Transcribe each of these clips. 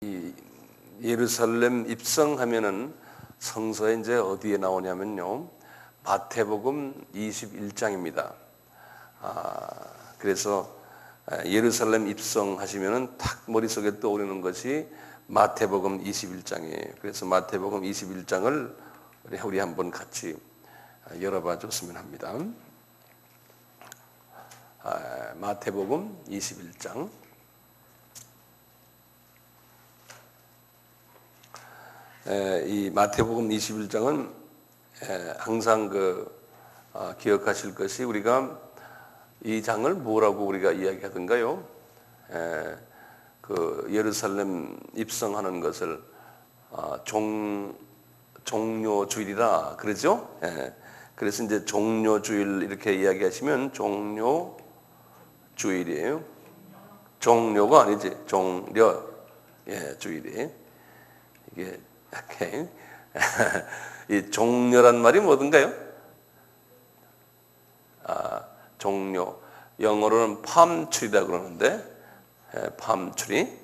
이 예루살렘 입성하면은 성서에 이제 어디에 나오냐면요, 마태복음 21장입니다. 그래서 예루살렘 입성하시면은 탁 머릿속에 떠오르는 것이 마태복음 21장이에요. 그래서 마태복음 21장을 우리 한번 같이 열어봐 줬으면 합니다. 마태복음 21장. 이 마태복음 21장은 항상 기억하실 것이, 우리가 이 장을 뭐라고 우리가 이야기하던가요? 예루살렘 입성하는 것을 종료주일이라 그러죠? 그래서 이제 종료주일 이렇게 이야기하시면 종료주일이에요. 종료가 아니지, 종려, 주일이. 이게 이 종료란 말이 뭐든가요? 종료. 영어로는 팜트리라고 그러는데, 팜트리.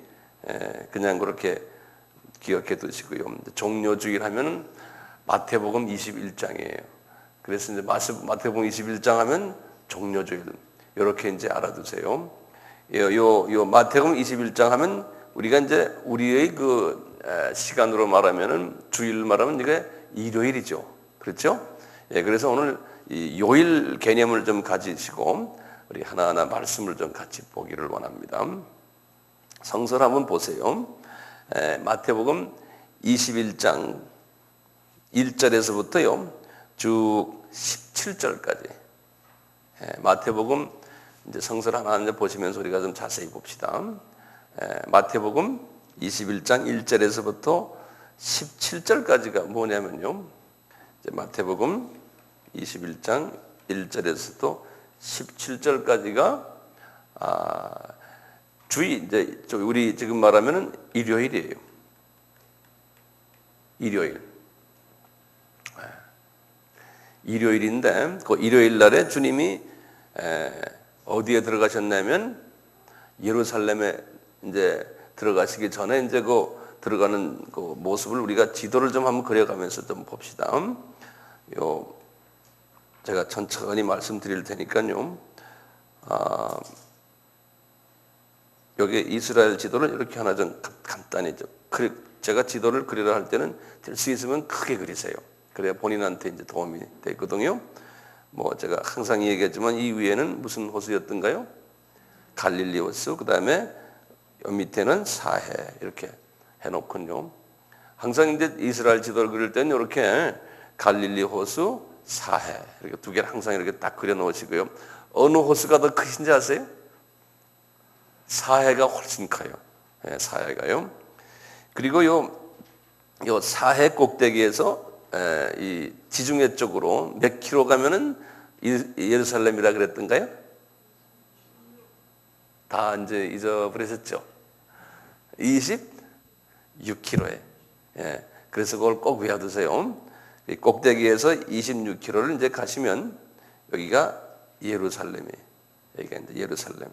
그냥 그렇게 기억해 두시고요. 종료주일 하면은 마태복음 21장이에요. 그래서 이제 마태복음 21장 하면 종료주일. 이렇게 이제 알아두세요. 요 마태복음 21장 하면 우리가 이제 우리의 시간으로 말하면은, 주일 말하면 이게 일요일이죠. 그렇죠? 그래서 오늘 이 요일 개념을 좀 가지시고 우리 하나하나 말씀을 좀 같이 보기를 원합니다. 성서를 한번 보세요. 마태복음 21장 1절에서부터요 쭉 17절까지. 마태복음 이제 성서를 하나하나 보시면서 우리가 좀 자세히 봅시다. 마태복음 21장 1절에서부터 17절까지가 뭐냐면요, 이제 마태복음 21장 1절에서도 17절까지가 주일, 이제 우리 지금 말하면은 일요일이에요. 일요일인데, 그 일요일 날에 주님이 어디에 들어가셨냐면 예루살렘에 이제 들어가시기 전에 이제 들어가는 모습을 우리가 지도를 좀 한번 그려가면서 좀 봅시다. 제가 천천히 말씀드릴 테니까요. 여기 이스라엘 지도를 이렇게 하나 좀 간단히 제가 지도를 그리려 할 때는 될 수 있으면 크게 그리세요. 그래야 본인한테 이제 도움이 되거든요. 제가 항상 얘기했지만 이 위에는 무슨 호수였던가요? 갈릴리 호수. 그다음에 밑에는 사해, 이렇게 해놓군요. 항상 이제 이스라엘 지도를 그릴 때는 이렇게 갈릴리 호수, 사해, 이렇게 두 개를 항상 이렇게 딱 그려 놓으시고요. 어느 호수가 더 크신지 아세요? 사해가 훨씬 커요. 사해가요. 그리고 요 사해 꼭대기에서 이 지중해 쪽으로 몇 킬로 가면은 예루살렘이라 그랬던가요? 다 이제 잊어버리셨죠? 26km에. 그래서 그걸 꼭 외워두세요. 이 꼭대기에서 26km를 이제 가시면 여기가 예루살렘이에요. 여기가 이제 예루살렘.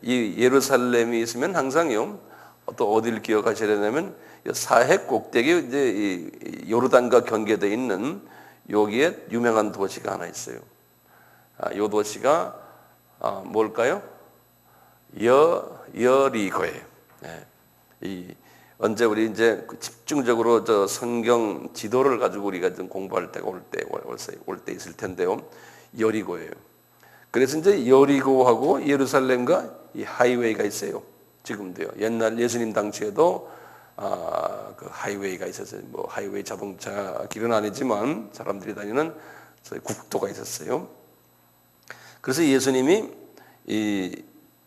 이 예루살렘이 있으면 항상요, 또 어디를 기억하셔야 되냐면 사해 꼭대기 이제 이 요르단과 경계되어 있는 여기에 유명한 도시가 하나 있어요. 이 도시가 뭘까요? 여리고예요. 언제 우리 이제 집중적으로 성경 지도를 가지고 우리가 좀 공부할 때가 올 때 있을 텐데요. 여리고예요. 그래서 이제 여리고하고 예루살렘과 이 하이웨이가 있어요. 지금도요. 옛날 예수님 당시에도 그 하이웨이가 있었어요. 하이웨이 자동차 길은 아니지만 사람들이 다니는 국도가 있었어요. 그래서 예수님이 이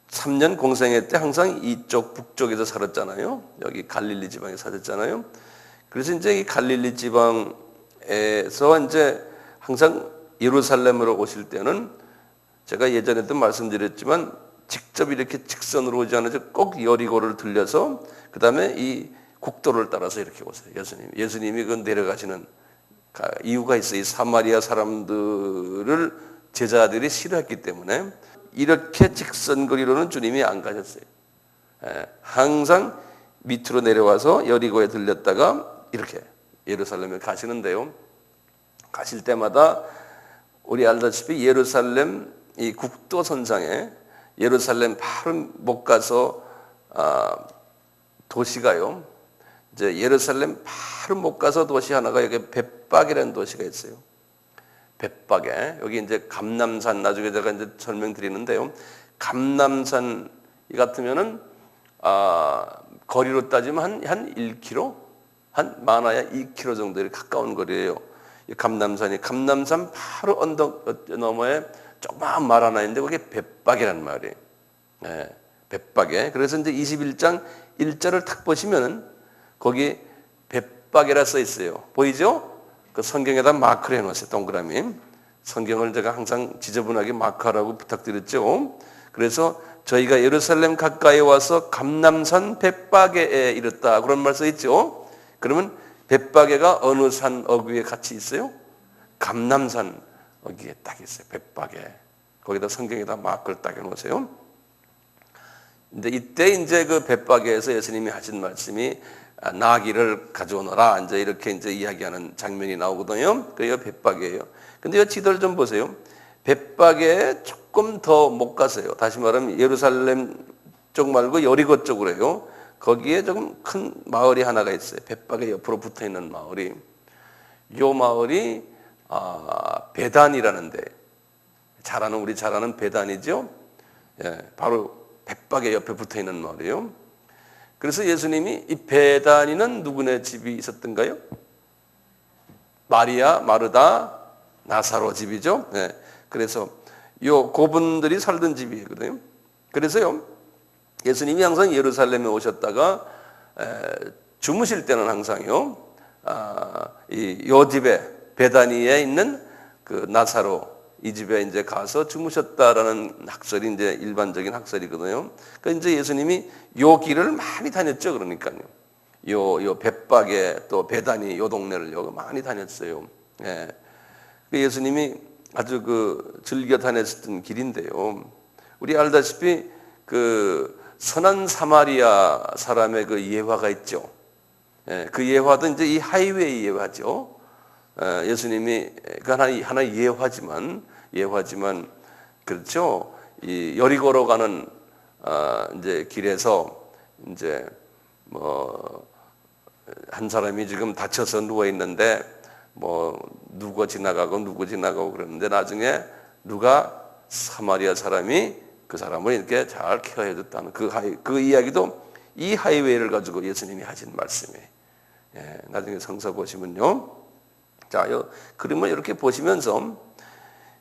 3년 공생애 때 항상 이쪽 북쪽에서 살았잖아요. 여기 갈릴리 지방에 사셨잖아요. 그래서 이제 이 갈릴리 지방에서 이제 항상 예루살렘으로 오실 때는, 제가 예전에도 말씀드렸지만 직접 이렇게 직선으로 오지 않아서 꼭 여리고를 들려서 그 다음에 이 국도를 따라서 이렇게 오세요. 예수님이 내려가시는 이유가 있어요. 이 사마리아 사람들을 제자들이 싫어했기 때문에 이렇게 직선거리로는 주님이 안 가셨어요. 항상 밑으로 내려와서 여리고에 들렸다가 이렇게 예루살렘에 가시는데요. 가실 때마다 우리 알다시피 예루살렘 이 국도선상에 예루살렘 바로 못 가서 도시가요. 이제 예루살렘 바로 못 가서 도시 하나가 여기 벳박이라는 도시가 있어요. 벳박에 여기 이제 감람산 나중에 제가 이제 설명드리는데요. 감람산 같으면은 거리로 따지면 한 1km, 한 많아야 2km 정도에 가까운 거리예요. 감람산이 감람산 바로 언덕 너머에 조그마한 말 하나 있는데 그게 벳박이라는 말이에요. 네, 벳박에. 그래서 이제 21장 1절을 탁 보시면은 거기 벳박이라 써 있어요. 보이죠? 그 성경에다 마크를 해놓았어요. 동그라미. 성경을 제가 항상 지저분하게 마크하라고 부탁드렸죠. 그래서 저희가 예루살렘 가까이 와서 감람산 벳박에 이르렀다. 그런 말 써 있죠. 그러면 벳박에가 어느 산 어귀에 같이 있어요? 감람산 어귀에 딱 있어요. 벳박에. 거기다 성경에다 마크를 딱 해놓으세요. 근데 이때 이제 그 벳박에에서 예수님이 하신 말씀이 나귀를 가져오너라. 이제 이렇게 이제 이야기하는 장면이 나오거든요. 그게 벳박이에요. 근데 이 지도를 좀 보세요. 벳박에 조금 더 못 가세요. 다시 말하면 예루살렘 쪽 말고 여리고 쪽으로 해요. 거기에 조금 큰 마을이 하나가 있어요. 벳박에 옆으로 붙어 있는 마을이. 요 마을이 베단이라는데 우리 잘 아는 베단이죠. 예, 바로 벳박에 옆에 붙어 있는 마을이에요. 그래서 예수님이 이 베다니는 누구네 집이 있었던가요? 마리아, 마르다, 나사로 집이죠. 네. 그래서 요 고분들이 살던 집이거든요. 그래서요 예수님이 항상 예루살렘에 오셨다가 주무실 때는 항상요 요 집에 베다니에 있는 그 나사로 이 집에 이제 가서 주무셨다라는 학설이 이제 일반적인 학설이거든요. 그러니까 이제 예수님이 요 길을 많이 다녔죠. 그러니까요. 요 벳박에 또 베다니 요 동네를 많이 다녔어요. 예. 예수님이 아주 그 즐겨 다녔던 길인데요. 우리 알다시피 그 선한 사마리아 사람의 그 예화가 있죠. 예. 그 예화도 이제 이 하이웨이 예화죠. 예수님이 그 하나의 예화지만 그렇죠. 이 여리고로 가는 이제 길에서 이제 뭐 한 사람이 지금 다쳐서 누워 있는데 뭐 누구 지나가고 그러는데 나중에 누가 사마리아 사람이 그 사람을 이렇게 잘 케어해 줬다는 그 이야기도 이 하이웨이를 가지고 예수님이 하신 말씀이에요. 예, 나중에 성서 보시면요. 자, 그림을 이렇게 보시면서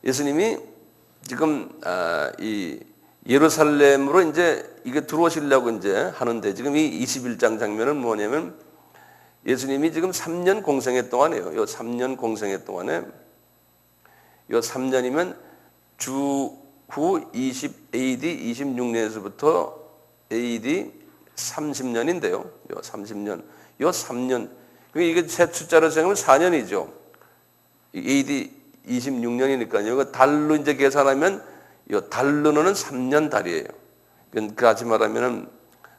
예수님이 지금 이 예루살렘으로 이제 이게 들어오시려고 이제 하는데 지금 이 21장 장면은 뭐냐면 예수님이 지금 3년 공생애 동안에요. 요 3년 공생애 동안에 요 3년이면 주후 AD 26년에서부터 AD 30년인데요. 요 30년. 요 3년. 이게 세 숫자로 생각하면 4년이죠. AD 26년이니까요. 달로 이제 계산하면 요 달로는 3년 달이에요. 그렇게 말하면은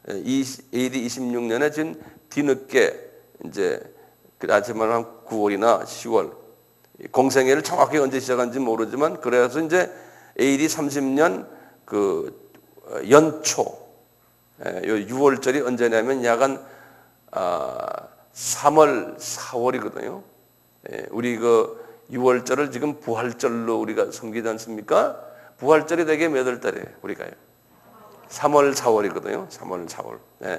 AD 26년에 지금 뒤늦게 이제 그렇게 말하면 9월이나 10월 공생애를 정확히 언제 시작한지 모르지만 그래서 이제 AD 30년 그 연초 요 6월절이 언제냐면 약간 3월, 4월이거든요. 우리 그 6월절을 지금 부활절로 우리가 섬기지 않습니까? 부활절이 되게 몇 월 달이에요? 우리가요. 3월, 4월이거든요. 3월, 4월. 네.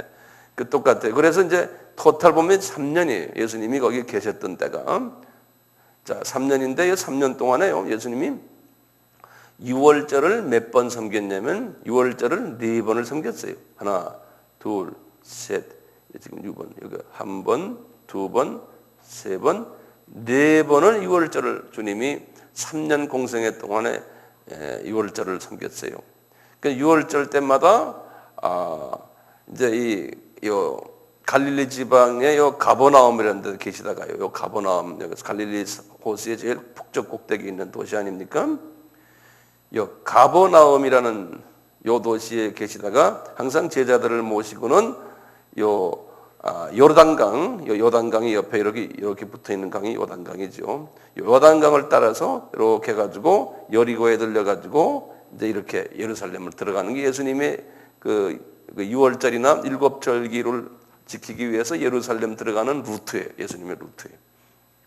그 똑같아요. 그래서 이제 토탈 보면 3년이에요. 예수님이 거기 계셨던 때가. 자, 3년인데 이 3년 동안에요. 예수님이 6월절을 몇 번 섬겼냐면 6월절을 4번을 섬겼어요. 하나, 둘, 셋. 지금 6번. 여기 한 번, 두 번, 세 번, 4번을 6월절을 주님이 3년 공생애 동안에 6월절을 섬겼어요. 그러니까 6월절 때마다 이제 요 갈릴리 지방의 요 가버나움이라는 데 계시다가요. 요 가버나움, 여기서 갈릴리 호수의 제일 북쪽 꼭대기 있는 도시 아닙니까? 요 가버나움이라는 요 도시에 계시다가 항상 제자들을 모시고는 요르단강, 요단강이 옆에 이렇게 붙어 있는 강이 요단강이죠. 요단강을 따라서 이렇게 해가지고 여리고에 들려가지고 이제 이렇게 예루살렘을 들어가는 게 예수님의 그 6월절이나 일곱절기를 지키기 위해서 예루살렘 들어가는 루트예요. 예수님의 루트예요.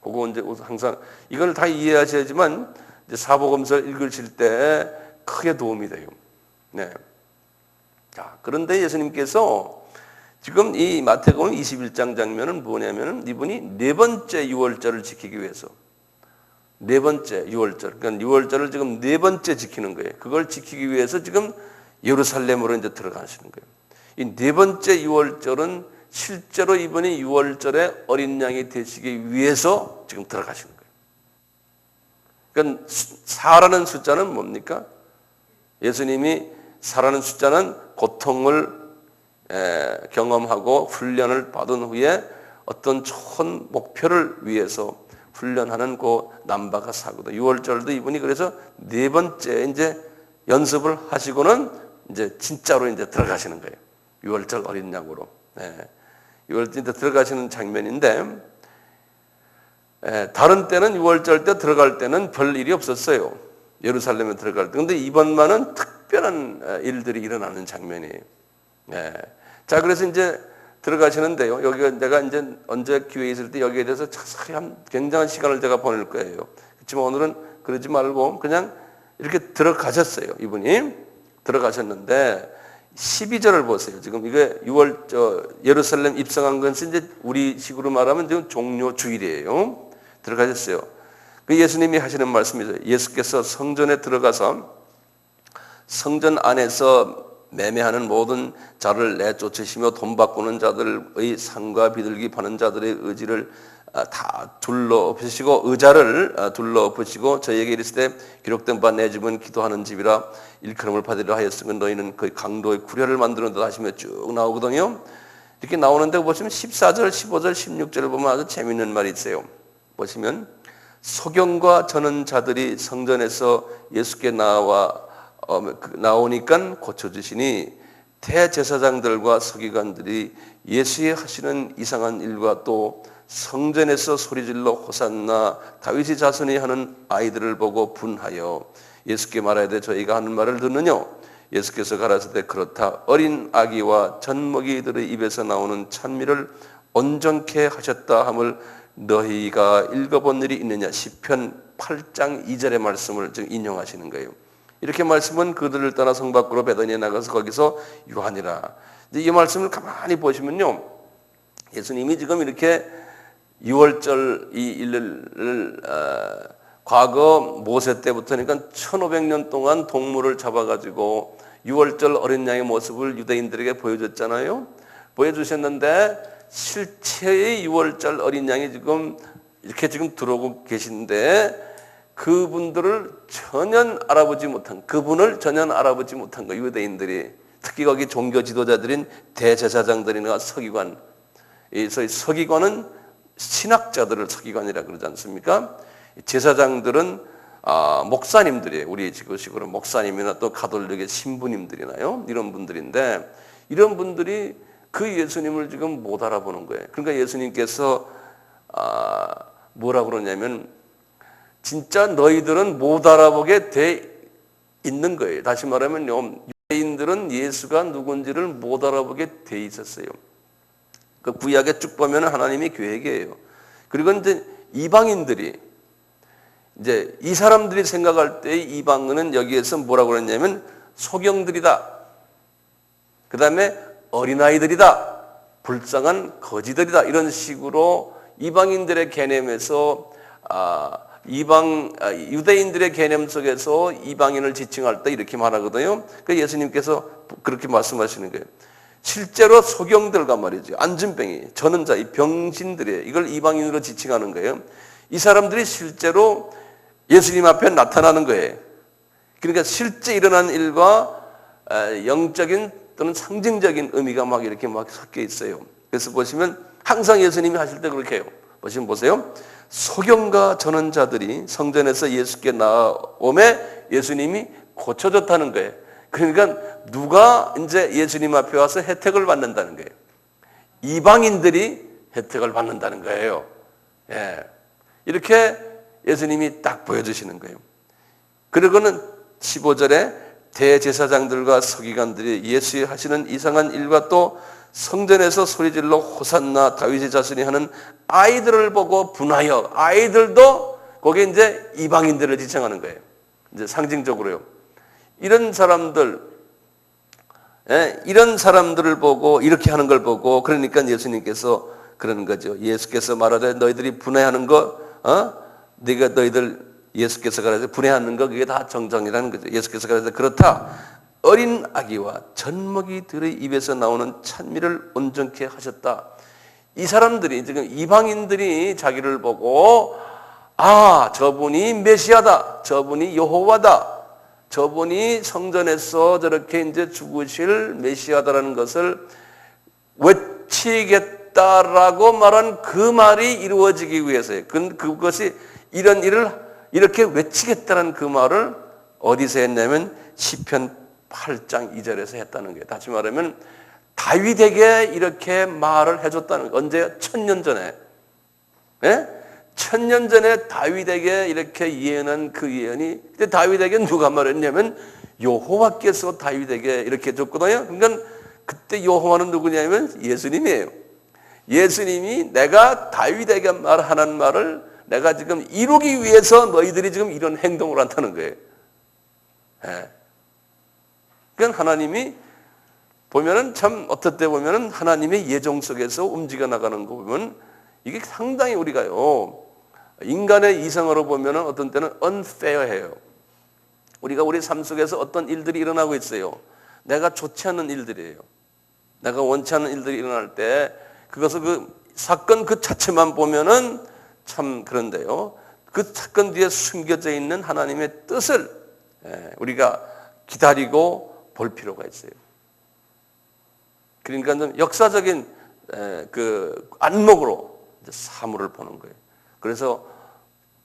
그거 이제 항상 이걸 다 이해하셔야지만 이제 사복음서를 읽으실 때 크게 도움이 돼요. 네. 자, 그런데 예수님께서 지금 이 마태복음 21장 장면은 뭐냐면은 이분이 네 번째 유월절을 지키기 위해서 네 번째 유월절, 그러니까 유월절을 지금 네 번째 지키는 거예요. 그걸 지키기 위해서 지금 예루살렘으로 이제 들어가시는 거예요. 이 네 번째 유월절은 실제로 이분이 유월절에 어린 양이 되시기 위해서 지금 들어가시는 거예요. 그러니까 4라는 숫자는 뭡니까? 예수님이 4라는 숫자는 고통을 경험하고 훈련을 받은 후에 어떤 좋은 목표를 위해서 훈련하는 그 남바가 4거든. 6월절도 이분이 그래서 네 번째 이제 연습을 하시고는 이제 진짜로 이제 들어가시는 거예요. 6월절 어린 양으로. 6월절 들어가시는 장면인데, 다른 때는 6월절 때 들어갈 때는 별 일이 없었어요. 예루살렘에 들어갈 때. 그런데 이번만은 특별한 일들이 일어나는 장면이에요. 자, 그래서 이제 들어가시는데요. 여기가 내가 이제 언제 기회 있을 때 여기에 대해서 자세히 한 굉장한 시간을 제가 보낼 거예요. 그렇지만 오늘은 그러지 말고 그냥 이렇게 들어가셨어요. 이분이 들어가셨는데 12절을 보세요. 지금 이게 예루살렘 입성한 것은 이제 우리 식으로 말하면 지금 종료 주일이에요. 들어가셨어요. 그 예수님이 하시는 말씀이죠. 예수께서 성전에 들어가서 성전 안에서 매매하는 모든 자를 내쫓으시며 돈 바꾸는 자들의 상과 비둘기 파는 자들의 의지를 다 둘러엎으시고 의자를 둘러엎으시고 저희에게 이르시되 기록된 바 내 집은 기도하는 집이라 일컬음을 받으려 하였으면 너희는 그 강도의 구려를 만드는 듯 하시며 쭉 나오거든요. 이렇게 나오는데 보시면 14절, 15절, 16절을 보면 아주 재미있는 말이 있어요. 보시면 소경과 저는 자들이 성전에서 예수께 나오니까 고쳐주시니 대제사장들과 서기관들이 예수의 하시는 이상한 일과 또 성전에서 소리질러 호산나 다윗의 자손이 하는 아이들을 보고 분하여 예수께 말하되 저희가 하는 말을 듣느냐. 예수께서 가라사대 그렇다. 어린 아기와 젖먹이들의 입에서 나오는 찬미를 온전케 하셨다 함을 너희가 읽어본 일이 있느냐. 시편 8장 2절의 말씀을 지금 인용하시는 거예요. 이렇게 말씀은 그들을 떠나 성 밖으로 베다니에 나가서 거기서 유하니라. 이 말씀을 가만히 보시면요, 예수님이 지금 이렇게 6월절 이 일을 과거 모세 때부터니까 1500년 동안 동물을 잡아가지고 6월절 어린 양의 모습을 유대인들에게 보여줬잖아요. 보여주셨는데 실체의 6월절 어린 양이 지금 이렇게 지금 들어오고 계신데 그분을 전혀 알아보지 못한 거 유대인들이 특히 거기 종교 지도자들인 대제사장들이나 서기관, 이 서기관은 신학자들을 서기관이라 그러지 않습니까? 제사장들은 목사님들이에요. 우리 지금식으로 목사님이나 또 가톨릭의 신부님들이나요, 이런 분들인데 이런 분들이 그 예수님을 지금 못 알아보는 거예요. 그러니까 예수님께서 뭐라 그러냐면 진짜 너희들은 못 알아보게 돼 있는 거예요. 다시 말하면 유대인들은 예수가 누군지를 못 알아보게 돼 있었어요. 그 구약에 쭉 보면 하나님의 계획이에요. 그리고 이제 이방인들이 이제 이 사람들이 생각할 때 이방인은 여기에서 뭐라고 그랬냐면 소경들이다. 그 다음에 어린아이들이다. 불쌍한 거지들이다. 이런 식으로 이방인들의 개념에서 유대인들의 개념 속에서 이방인을 지칭할 때 이렇게 말하거든요. 그러니까 예수님께서 그렇게 말씀하시는 거예요. 실제로 소경들과 말이죠. 안진병이, 저는 자, 이 병신들이에요. 이걸 이방인으로 지칭하는 거예요. 이 사람들이 실제로 예수님 앞에 나타나는 거예요. 그러니까 실제 일어난 일과 영적인 또는 상징적인 의미가 막 이렇게 막 섞여 있어요. 그래서 보시면 항상 예수님이 하실 때 그렇게 해요. 보세요. 소경과 전원자들이 성전에서 예수께 나오매 예수님이 고쳐졌다는 거예요. 그러니까 누가 이제 예수님 앞에 와서 혜택을 받는다는 거예요. 이방인들이 혜택을 받는다는 거예요. 예. 이렇게 예수님이 딱 보여주시는 거예요. 그리고는 15절에 대제사장들과 서기관들이 예수의 하시는 이상한 일과 또 성전에서 소리질러 호산나 다윗의 자손이 하는 아이들을 보고 분하여, 아이들도 거기에 이제 이방인들을 지칭하는 거예요. 이제 상징적으로요. 이런 사람들을 보고 이렇게 하는 걸 보고, 그러니까 예수님께서 그러는 거죠. 예수께서 말하되 너희들이 분해하는 거, 예수께서 가라사대 분해하는 거, 그게 다 정정이라는 거죠. 예수께서 가라사대 그렇다. 어린 아기와 젖먹이들의 입에서 나오는 찬미를 온전케 하셨다. 이 사람들이, 지금 이방인들이 자기를 보고, 아, 저분이 메시아다, 저분이 여호와다, 저분이 성전에서 저렇게 이제 죽으실 메시아다라는 것을 외치겠다라고 말한 그 말이 이루어지기 위해서요. 그것이 이런 일을 이렇게 외치겠다는 그 말을 어디서 했냐면 시편 8장 2절에서 했다는 거예요. 다시 말하면 다윗에게 이렇게 말을 해줬다는 거예요. 언제? 1000년 전에. 예? 1000년 전에 다윗에게 이렇게 예언한 그 예언이, 근데 다윗에게 누가 말했냐면 여호와께서 다윗에게 이렇게 해줬거든요. 그러니까 그때 여호와는 누구냐면 예수님이에요. 예수님이 내가 다윗에게 말하는 말을 내가 지금 이루기 위해서 너희들이 지금 이런 행동을 한다는 거예요. 예. 그러니까 하나님이 보면은 참 어떨 때 보면은 하나님의 예정 속에서 움직여 나가는 거 보면 이게 상당히 우리가요, 인간의 이성으로 보면은 어떤 때는 unfair해요. 우리가 우리 삶 속에서 어떤 일들이 일어나고 있어요. 내가 좋지 않은 일들이에요. 내가 원치 않는 일들이 일어날 때 그것을 그 사건 그 자체만 보면은 참 그런데요, 그 사건 뒤에 숨겨져 있는 하나님의 뜻을 우리가 기다리고 볼 필요가 있어요. 그러니까 좀 역사적인 그 안목으로 사물을 보는 거예요. 그래서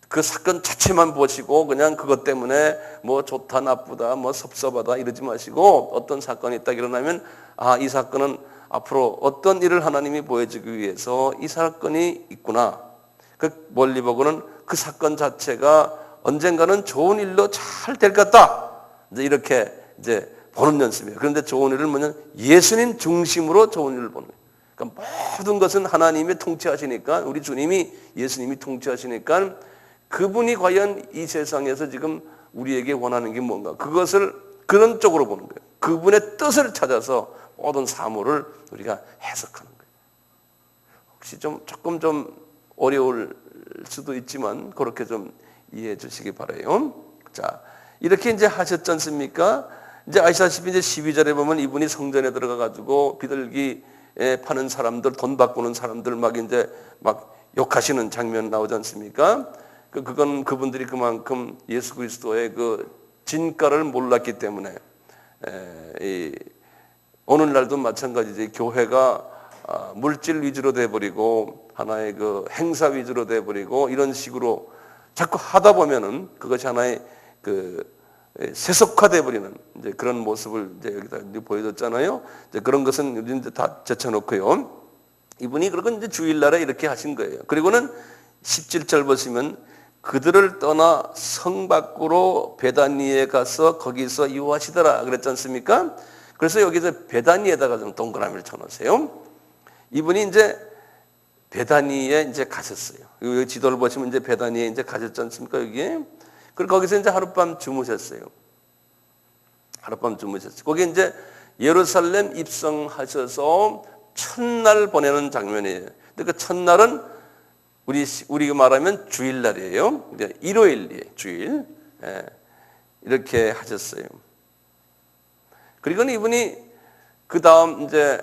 그 사건 자체만 보시고 그냥 그것 때문에 뭐 좋다 나쁘다 뭐 섭섭하다 이러지 마시고, 어떤 사건이 딱 일어나면 아, 이 사건은 앞으로 어떤 일을 하나님이 보여주기 위해서 이 사건이 있구나. 그 멀리 보고는 그 사건 자체가 언젠가는 좋은 일로 잘 될 것 같다. 이제 이렇게 이제 보는 연습이에요. 그런데 좋은 일을 뭐냐? 예수님 중심으로 좋은 일을 보는 거예요. 그러니까 모든 것은 하나님이 통치하시니까, 우리 주님이 예수님이 통치하시니까 그분이 과연 이 세상에서 지금 우리에게 원하는 게 뭔가, 그것을 그런 쪽으로 보는 거예요. 그분의 뜻을 찾아서 모든 사물을 우리가 해석하는 거예요. 혹시 조금 어려울 수도 있지만 그렇게 좀 이해해 주시기 바라요. 자, 이렇게 이제 하셨지 않습니까? 이제 아시다시피 이제 12절에 보면 이분이 성전에 들어가 가지고 비둘기에 파는 사람들, 돈 바꾸는 사람들 막 이제 막 욕하시는 장면 나오지 않습니까? 그건 그분들이 그만큼 예수 그리스도의 그 진가를 몰랐기 때문에, 오늘날도 마찬가지지. 교회가 물질 위주로 돼버리고 하나의 그 행사 위주로 돼버리고 이런 식으로 자꾸 하다 보면은 그것이 하나의 그 세속화돼 버리는 이제 그런 모습을 이제 여기다 보여줬잖아요. 이제 그런 것은 이제 다 제쳐놓고요. 이분이 그러고 이제 주일날에 이렇게 하신 거예요. 그리고는 17절 보시면 그들을 떠나 성 밖으로 베다니에 가서 거기서 유하시더라 그랬지 않습니까? 그래서 여기서 베다니에다가 좀 동그라미를 쳐놓으세요. 이분이 이제 베다니에 이제 가셨어요. 여기 지도를 보시면 이제 베다니에 이제 가셨지 않습니까? 여기에. 그리고 거기서 이제 하룻밤 주무셨어요. 하룻밤 주무셨어요. 거기 이제 예루살렘 입성하셔서 첫날 보내는 장면이에요. 근데 그 첫날은 우리가 말하면 주일날이에요. 일요일이에요. 주일. 이렇게 하셨어요. 그리고 이분이 그 다음 이제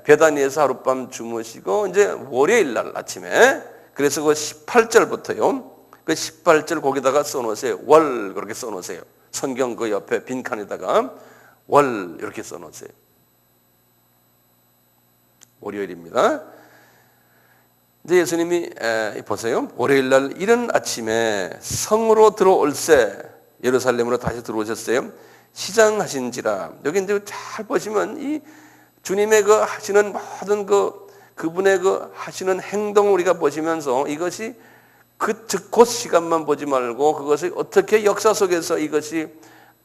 베다니에서 하룻밤 주무시고 이제 월요일날 아침에, 그래서 그 18절부터요. 그 18절 거기다가 써놓으세요. 월 그렇게 써놓으세요. 성경 그 옆에 빈칸에다가 월 이렇게 써놓으세요. 월요일입니다. 이제 예수님이 보세요. 월요일날 이른 아침에 성으로 들어올세, 예루살렘으로 다시 들어오셨어요. 시장하신지라. 여기 이제 잘 보시면 이 주님의 그 하시는 모든 그 그분의 그 하시는 행동을 우리가 보시면서 이것이 곧 시간만 보지 말고 그것이 어떻게 역사 속에서 이것이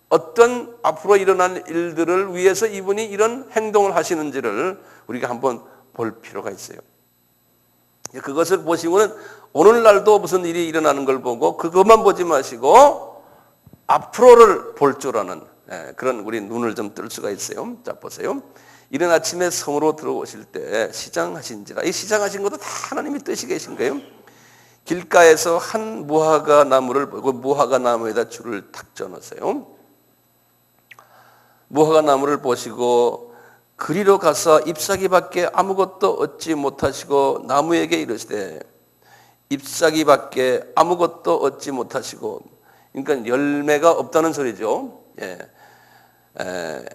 어떤 앞으로 일어날 일들을 위해서 이분이 이런 행동을 하시는지를 우리가 한번 볼 필요가 있어요. 그것을 보시고는 오늘날도 무슨 일이 일어나는 걸 보고 그것만 보지 마시고 앞으로를 볼 줄 아는 그런 우리 눈을 좀 뜰 수가 있어요. 자, 보세요. 이른 아침에 성으로 들어오실 때 시장하신지라. 이 시장하신 것도 다 하나님이 뜻이 계신 거예요. 길가에서 한 무화과 나무를 보고 무화과 나무에다 줄을 탁 져놓으세요. 무화과 나무를 보시고 그리로 가서 잎사귀밖에 아무것도 얻지 못하시고 나무에게 이르시되 잎사귀밖에 아무것도 얻지 못하시고, 그러니까 열매가 없다는 소리죠.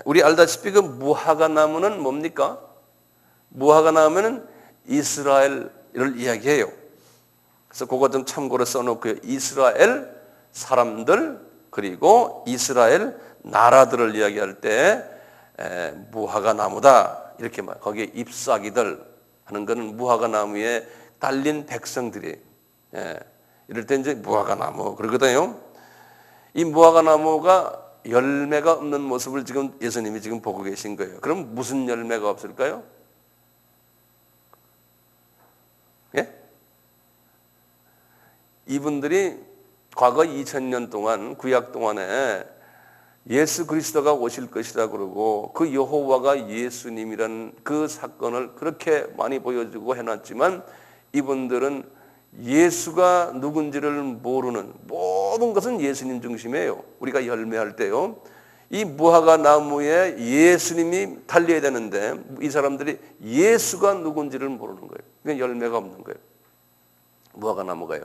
우리 알다시피 그 무화과 나무는 뭡니까? 무화과 나무는 이스라엘을 이야기해요. 그래서 그거 좀 참고로 써놓고요. 이스라엘 사람들 그리고 이스라엘 나라들을 이야기할 때 무화과 나무다 이렇게 말. 거기에 잎사귀들 하는 것은 무화과 나무에 딸린 백성들이 이럴 때 이제 무화과 나무 그러거든요. 이 무화과 나무가 열매가 없는 모습을 지금 예수님이 지금 보고 계신 거예요. 그럼 무슨 열매가 없을까요? 예? 이분들이 과거 2000년 동안 구약 동안에 예수 그리스도가 오실 것이다 그러고 그 여호와가 예수님이라는 그 사건을 그렇게 많이 보여주고 해놨지만 이분들은 예수가 누군지를 모르는 모든 것은 예수님 중심이에요. 우리가 열매할 때요. 이 무화과 나무에 예수님이 달려야 되는데 이 사람들이 예수가 누군지를 모르는 거예요. 그러니까 열매가 없는 거예요. 무화과 나무가요.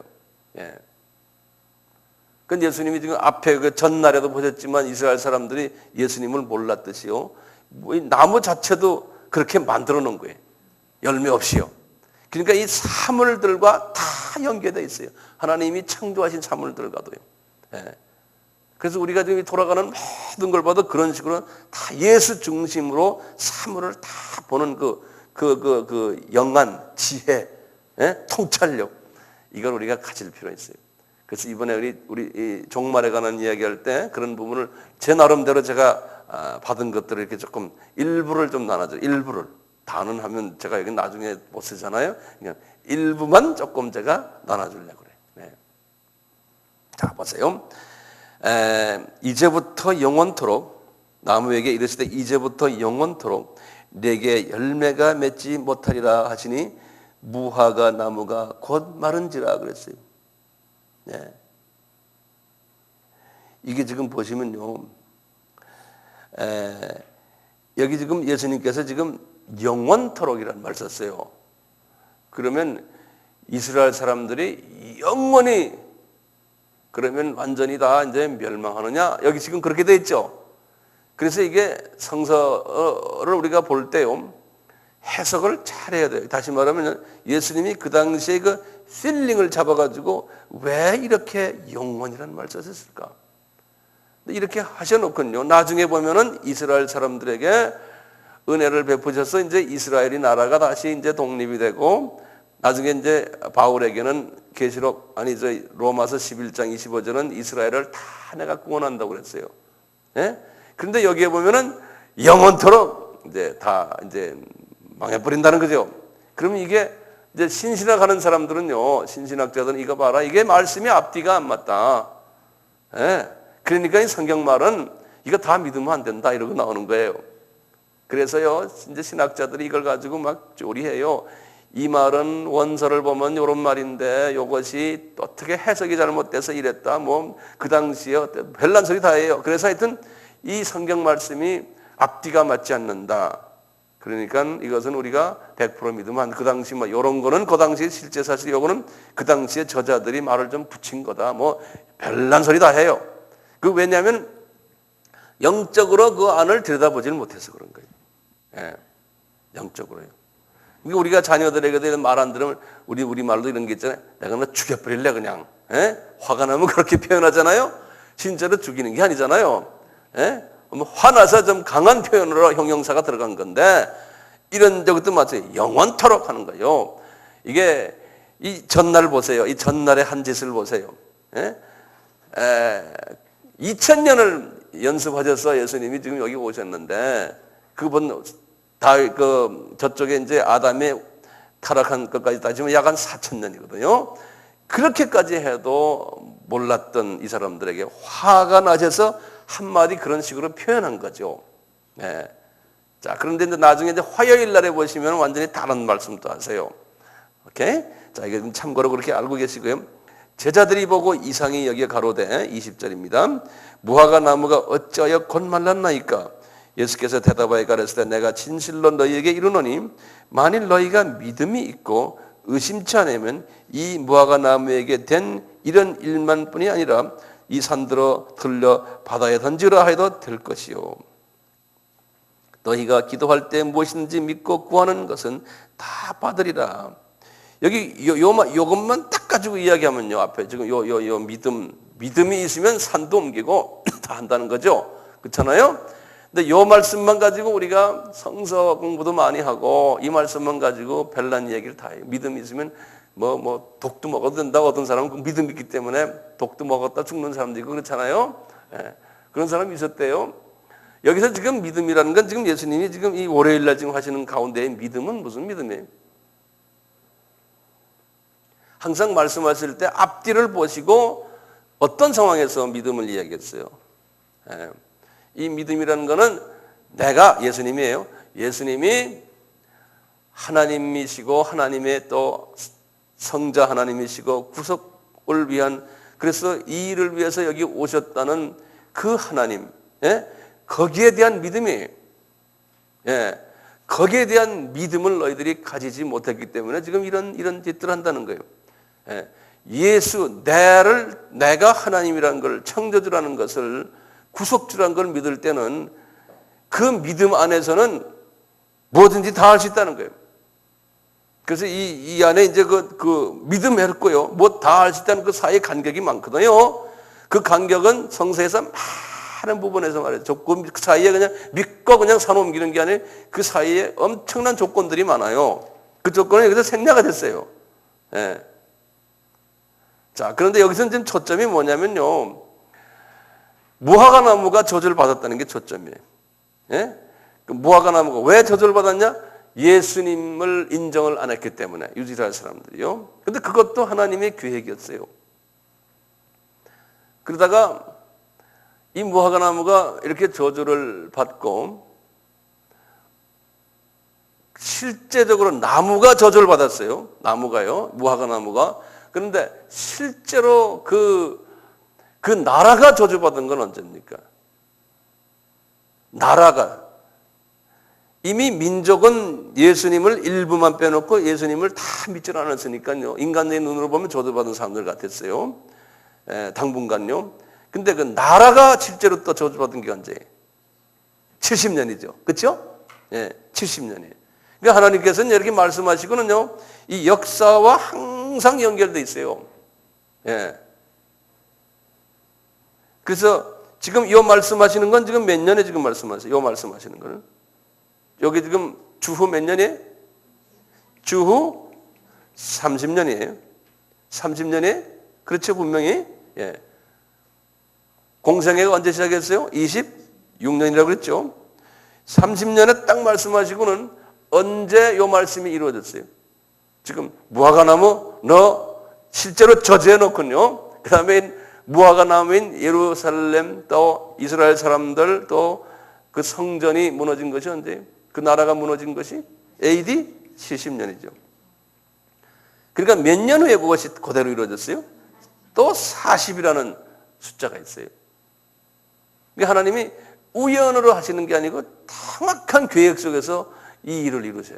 예. 그 예수님이 지금 앞에 그 전날에도 보셨지만 이스라엘 사람들이 예수님을 몰랐듯이요. 이 나무 자체도 그렇게 만들어 놓은 거예요. 열매 없이요. 그러니까 이 사물들과 다 연계되어 있어요. 하나님이 창조하신 사물들과도요. 예. 그래서 우리가 지금 돌아가는 모든 걸 봐도 그런 식으로 다 예수 중심으로 사물을 다 보는 그 영안, 지혜, 통찰력 이걸 우리가 가질 필요가 있어요. 그래서 이번에 우리 이 종말에 관한 이야기할 때 그런 부분을 제 나름대로 제가 받은 것들을 이렇게 조금 일부를 좀 나눠줘. 일부를. 다는 하면 제가 여기 나중에 못 쓰잖아요. 그냥 일부만 조금 제가 나눠주려고 그래요. 네. 자, 보세요. 이제부터 영원토록 나무에게 이르시되 이제부터 영원토록 내게 열매가 맺지 못하리라 하시니 무화과 나무가 곧 마른지라 그랬어요. 네. 이게 지금 보시면요. 여기 지금 예수님께서 지금 영원토록이라는 말 썼어요. 그러면 이스라엘 사람들이 영원히 그러면 완전히 다 이제 멸망하느냐? 여기 지금 그렇게 돼 있죠. 그래서 이게 성서를 우리가 볼 때요. 해석을 잘해야 돼요. 다시 말하면 예수님이 그 당시에 그 필링을 잡아가지고 왜 이렇게 영원이라는 말을 썼을까? 이렇게 하셔놓군요. 나중에 보면은 이스라엘 사람들에게 은혜를 베푸셔서 이제 이스라엘이 나라가 다시 이제 독립이 되고 나중에 이제 바울에게는 계시록 로마서 11장 25절은 이스라엘을 다 내가 구원한다고 그랬어요. 예? 그런데 여기에 보면은 영원토록 이제 다 이제 망해버린다는 거죠. 그러면 이게 이제 신신학 하는 사람들은요, 신신학자들은 이거 봐라. 이게 말씀이 앞뒤가 안 맞다. 예? 그러니까 이 성경 말은 이거 다 믿으면 안 된다. 이러고 나오는 거예요. 그래서요, 이제 신학자들이 이걸 가지고 막 쪼리해요. 이 말은 원서를 보면 이런 말인데 이것이 어떻게 해석이 잘못돼서 이랬다. 뭐 그 당시에 별난 소리 다 해요. 그래서 하여튼 이 성경 말씀이 앞뒤가 맞지 않는다. 그러니까 이것은 우리가 100% 믿으면 그 당시 뭐 이런 거는 그 당시에 실제 사실 이거는 그 당시에 저자들이 말을 좀 붙인 거다. 뭐 별난 소리 다 해요. 그 왜냐하면 영적으로 그 안을 들여다보지를 못해서 그런 거예요. 예, 영적으로요. 그러니까 우리가 자녀들에게 말 안 들으면 우리 말도 이런 게 있잖아요. 내가 너 죽여버릴래 그냥. 예? 화가 나면 그렇게 표현하잖아요. 진짜로 죽이는 게 아니잖아요. 예? 화나서 좀 강한 표현으로 형용사가 들어간 건데 이런 적도 마찬가지 영원토록 하는 거예요. 이게 이 전날 보세요. 이 전날의 한 짓을 보세요. 2000년을 연습하셔서 예수님이 지금 여기 오셨는데 그분 다 저쪽에 이제 아담의 타락한 것까지 따지면 약 한 4000년이거든요. 그렇게까지 해도 몰랐던 이 사람들에게 화가 나셔서 한마디 그런 식으로 표현한 거죠. 네. 자, 그런데 이제 나중에 이제 화요일 날에 보시면 완전히 다른 말씀도 하세요. 오케이? 자, 이게 좀 참고로 그렇게 알고 계시고요. 제자들이 보고 이상히 여기에 가로되 20절입니다. 무화과 나무가 어찌하여 곧 말랐나이까? 예수께서 대답하여 가라사대 내가 진실로 너희에게 이르노니 만일 너희가 믿음이 있고 의심치 않으면 이 무화과 나무에게 된 이런 일만 뿐이 아니라 이 산들어 들려 바다에 던지라 해도 될 것이요. 너희가 기도할 때 무엇이든지 믿고 구하는 것은 다 받으리라. 여기 요것만 딱 가지고 이야기하면요. 앞에 지금 요 믿음이 있으면 산도 옮기고 다 한다는 거죠. 그렇잖아요? 근데 요 말씀만 가지고 우리가 성서 공부도 많이 하고 이 말씀만 가지고 별난 얘기를 다 해요. 믿음이 있으면 뭐 독도 먹어도 된다고 어떤 사람은 믿음이 있기 때문에 독도 먹었다 죽는 사람도 있고 그렇잖아요. 예, 그런 사람이 있었대요. 여기서 지금 믿음이라는 건 지금 예수님이 지금 이 월요일 날 지금 하시는 가운데의 믿음은 무슨 믿음이에요? 항상 말씀하실 때 앞뒤를 보시고 어떤 상황에서 믿음을 이야기했어요. 예. 이 믿음이라는 거는 내가 예수님이에요. 예수님이 하나님이시고 하나님의 또 성자 하나님이시고 구속을 위한 그래서 이 일을 위해서 여기 오셨다는 그 하나님, 예? 거기에 대한 믿음이에요. 예. 거기에 대한 믿음을 너희들이 가지지 못했기 때문에 지금 이런 짓들을 한다는 거예요. 예. 내가 하나님이라는 걸, 창조주라는 것을, 구속주라는 걸 믿을 때는 그 믿음 안에서는 뭐든지 다 할 수 있다는 거예요. 그래서 이 안에 이제 그 믿음 했고요. 뭐 다 할 수 있다는 그 사이에 간격이 많거든요. 그 간격은 성서에서 많은 부분에서 말해요. 그 사이에 그냥 믿고 그냥 산 옮기는 게 아니라 그 사이에 엄청난 조건들이 많아요. 그 조건은 여기서 생략이 됐어요. 예. 자, 그런데 여기서 지금 초점이 뭐냐면요. 무화과 나무가 저주를 받았다는 게 초점이에요. 예? 그 무화과 나무가 왜 저주를 받았냐? 예수님을 인정을 안 했기 때문에 이스라엘 사람들이요. 근데 그것도 하나님의 계획이었어요. 그러다가 이 무화과 나무가 이렇게 저주를 받고 실제적으로 나무가 저주를 받았어요. 나무가요. 무화과 나무가. 그런데 실제로 그 나라가 저주받은 건 언제입니까? 나라가. 이미 민족은 예수님을 일부만 빼놓고 예수님을 다 믿지 않았으니까요. 인간의 눈으로 보면 저주받은 사람들 같았어요. 당분간요. 근데 그 나라가 실제로 또 저주받은 게 언제예요? 70년이죠. 그렇죠? 예, 70년이에요. 그러니까 하나님께서는 이렇게 말씀하시고는요. 이 역사와 항상 연결되어 있어요. 예. 그래서 지금 이 말씀하시는 건 지금 몇 년에 지금 말씀하세요? 이 말씀하시는 거는? 여기 지금 주후 몇 년이에요? 주후 30년이에요. 30년에? 그렇죠, 분명히. 예. 공생애가 언제 시작했어요? 26년이라고 그랬죠. 30년에 딱 말씀하시고는 언제 이 말씀이 이루어졌어요? 지금 무화과나무 너 실제로 저주해 놓군요. 그 다음에 무화과나무인 예루살렘 또 이스라엘 사람들 또 그 성전이 무너진 것이 언제예요? 그 나라가 무너진 것이 AD 70년이죠. 그러니까 몇 년 후에 그것이 그대로 이루어졌어요? 또 40이라는 숫자가 있어요. 그러니까 하나님이 우연으로 하시는 게 아니고 정확한 계획 속에서 이 일을 이루세요.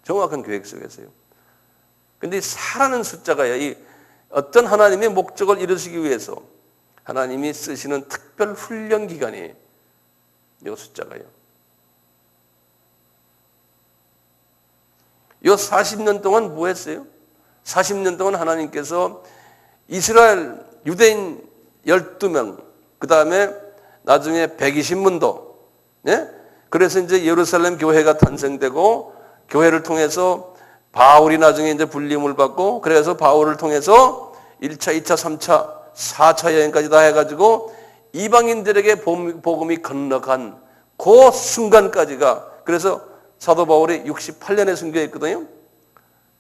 정확한 계획 속에서요. 그런데 살아는 숫자가요. 이 어떤 하나님의 목적을 이루시기 위해서 하나님이 쓰시는 특별 훈련 기간이에요. 이 숫자가요. 이 40년 동안 뭐 했어요? 40년 동안 하나님께서 이스라엘 유대인 12명, 그 다음에 나중에 120문도, 네? 그래서 이제 예루살렘 교회가 탄생되고 교회를 통해서 바울이 나중에 이제 불림을 받고 그래서 바울을 통해서 1차, 2차, 3차, 4차 여행까지 다 해가지고 이방인들에게 복음이 건너간 그 순간까지가 그래서 사도 바울이 68년에 순교했거든요.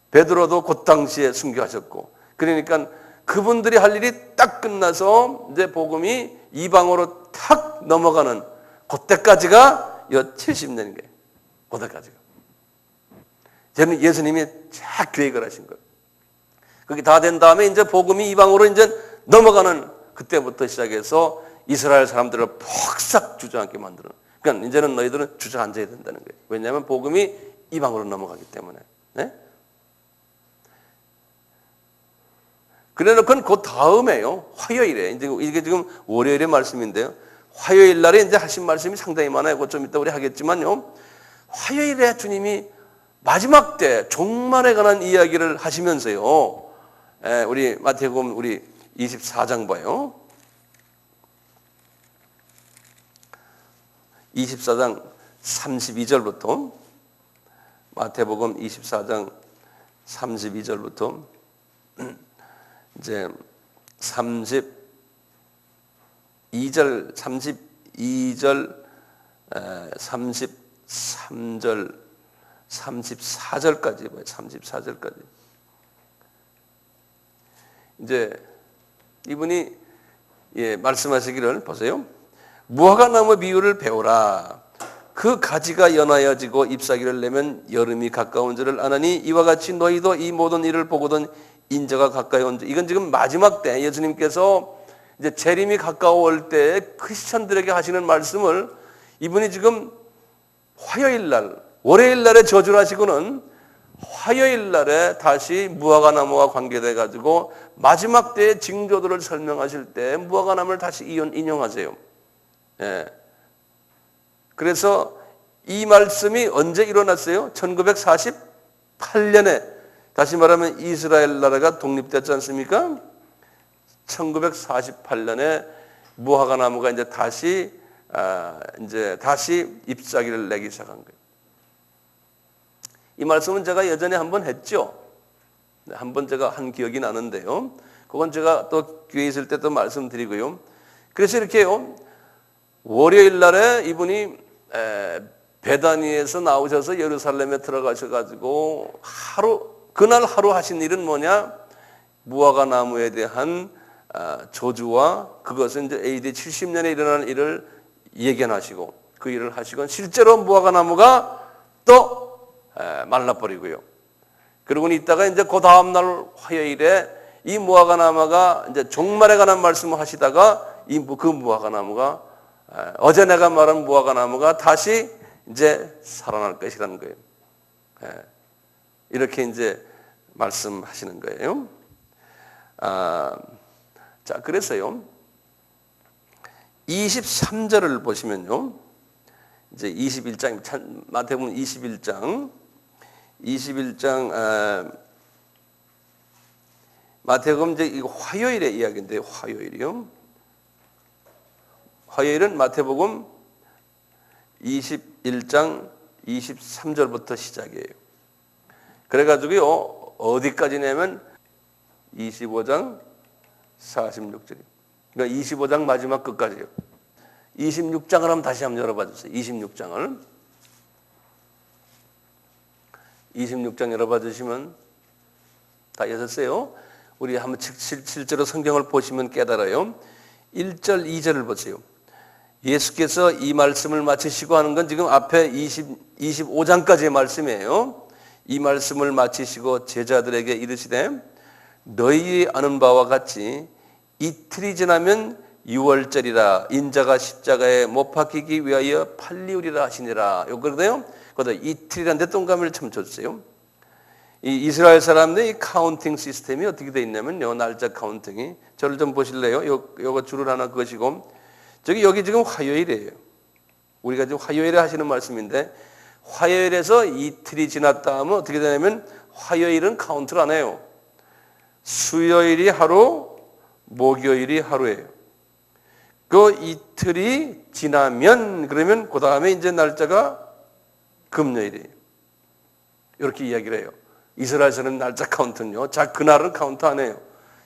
베드로도 그 당시에 순교하셨고 그러니까 그분들이 할 일이 딱 끝나서 이제 복음이 이방으로 탁 넘어가는 그때까지가 70년인 거예요. 그때까지가. 저는 예수님이 쫙 계획을 하신 거예요. 그게 다 된 다음에 이제 복음이 이방으로 이제 넘어가는 그때부터 시작해서 이스라엘 사람들을 폭삭 주저앉게 만드는. 그러니까 이제는 너희들은 주저앉아야 된다는 거예요. 왜냐하면 복음이 이방으로 넘어가기 때문에. 네? 그래놓고는 그 다음에요. 화요일에. 이제 이게 지금 월요일의 말씀인데요. 화요일 날에 이제 하신 말씀이 상당히 많아요. 그거 좀 이따 우리 하겠지만요. 화요일에 주님이 마지막 때 종말에 관한 이야기를 하시면서요. 우리 마태복음 우리 24장 봐요. 24장 32절부터 마태복음 24장 32절부터 이제 32절 33절 34절까지 봐요. 34절까지. 이제 이분이 말씀하시기를 보세요. 무화과나무 비유를 배우라. 그 가지가 연하여지고 잎사귀를 내면 여름이 가까운 줄을 아나니 이와 같이 너희도 이 모든 일을 보거든 인자가 가까이 온 줄. 이건 지금 마지막 때 예수님께서 이제 재림이 가까워올 때 크리스천들에게 하시는 말씀을 이분이 지금 화요일 날, 월요일 날에 저주를 하시고는 화요일 날에 다시 무화과나무와 관계돼 가지고 마지막 때의 징조들을 설명하실 때 무화과나무를 다시 인용하세요. 예. 그래서 이 말씀이 언제 일어났어요? 1948년에 다시 말하면 이스라엘 나라가 독립됐지 않습니까? 1948년에 무화과나무가 이제 다시 잎사귀를 내기 시작한 거예요. 이 말씀은 제가 예전에 한번 했죠. 한번 제가 한 기억이 나는데요. 그건 제가 또 교회에 있을 때 또 말씀드리고요. 그래서 이렇게요. 월요일 날에 이분이 베다니에서 나오셔서 예루살렘에 들어가셔가지고 그날 하루 하신 일은 뭐냐? 무화과나무에 대한 저주와 그것은 이제 AD 70년에 일어나는 일을 예견하시고 그 일을 하시고 실제로 무화과나무가 또 말라버리고요. 그러고 있다가 이제 그 다음날 화요일에 이 무화과나무가 이제 종말에 관한 말씀을 하시다가 그 무화과나무가 어제 내가 말한 무화과나무가 다시 이제 살아날 것이라는 거예요. 이렇게 이제 말씀하시는 거예요. 자, 그래서요. 23절을 보시면요. 이제 21장, 마태복음 21장, 마태복음 이제 이거 화요일의 이야기인데, 화요일이요. 화요일은 마태복음 21장 23절부터 시작이에요. 그래가지고요, 어디까지냐면 25장 46절이에요. 그러니까 25장 마지막 끝까지요. 26장을 한번 다시 한번 열어봐 주세요. 26장을. 26장 열어봐 주시면 다 여셨어요. 우리 한번 실제로 성경을 보시면 깨달아요. 1절, 2절을 보세요. 예수께서 이 말씀을 마치시고 하는 건 지금 앞에 25장까지의 말씀이에요. 이 말씀을 마치시고 제자들에게 이르시되 너희 아는 바와 같이 이틀이 지나면 6월절이라 인자가 십자가에 못 박히기 위하여 팔리우리라 하시니라. 요거거든요. 그래서 이틀이라는데 동감을 참 줬어요. 이 이스라엘 사람들의 이 카운팅 시스템이 어떻게 되어 있냐면요. 날짜 카운팅이. 저를 좀 보실래요? 요거 줄을 하나 그으시고. 여기 지금 화요일이에요. 우리가 지금 화요일에 하시는 말씀인데 화요일에서 이틀이 지났다 하면 어떻게 되냐면 화요일은 카운트를 안 해요. 수요일이 하루, 목요일이 하루예요. 그 이틀이 지나면 그러면 그 다음에 이제 날짜가 금요일이에요. 이렇게 이야기를 해요. 이스라엘에서는 날짜 카운트는요. 자, 그날은 카운트 안 해요.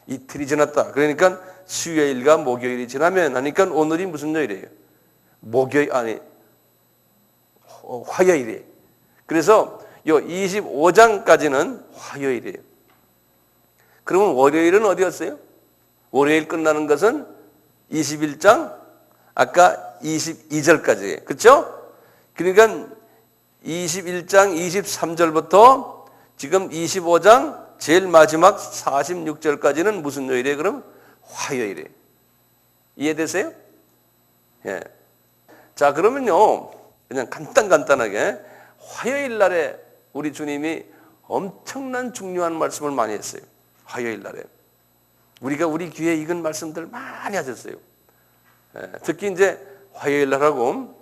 이틀이 지났다. 그러니까 수요일과 목요일이 지나면 하니까 오늘이 무슨 요일이에요? 목요일 아니 화요일이에요. 그래서 요 25장까지는 화요일이에요. 그러면 월요일은 어디였어요? 월요일 끝나는 것은 21장 아까 22절까지예요. 그렇죠? 그러니까 21장 23절부터 지금 25장 제일 마지막 46절까지는 무슨 요일이에요? 그럼 화요일이에요. 이해되세요? 예. 자, 그러면요. 그냥 간단하게 화요일 날에 우리 주님이 엄청난 중요한 말씀을 많이 했어요. 화요일 날에. 우리가 우리 귀에 익은 말씀들 많이 하셨어요. 예. 특히 이제 화요일 날하고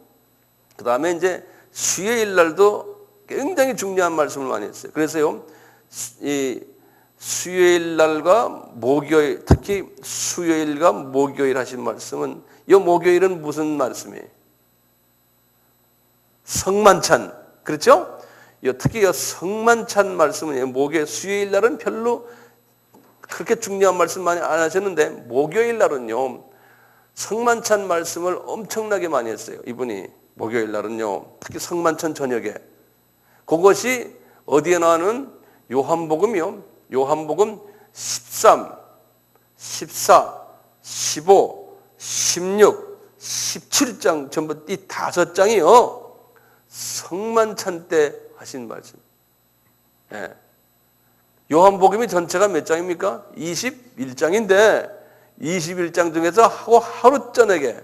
그 다음에 이제 수요일 날도 굉장히 중요한 말씀을 많이 했어요. 그래서요, 이 수요일 날과 목요일, 특히 수요일과 목요일 하신 말씀은, 이 목요일은 무슨 말씀이에요? 성만찬. 그렇죠? 특히 이 성만찬 말씀은 목요일, 수요일 날은 별로 그렇게 중요한 말씀 많이 안 하셨는데, 목요일 날은요, 성만찬 말씀을 엄청나게 많이 했어요. 이분이. 목요일 날은요, 특히 성만찬 저녁에. 그것이 어디에 나오는 요한복음이요. 요한복음 13, 14, 15, 16, 17장 전부 이 5장이요. 성만찬 때 하신 말씀. 예. 요한복음이 전체가 몇 장입니까? 21장인데 21장 중에서 하루 저녁에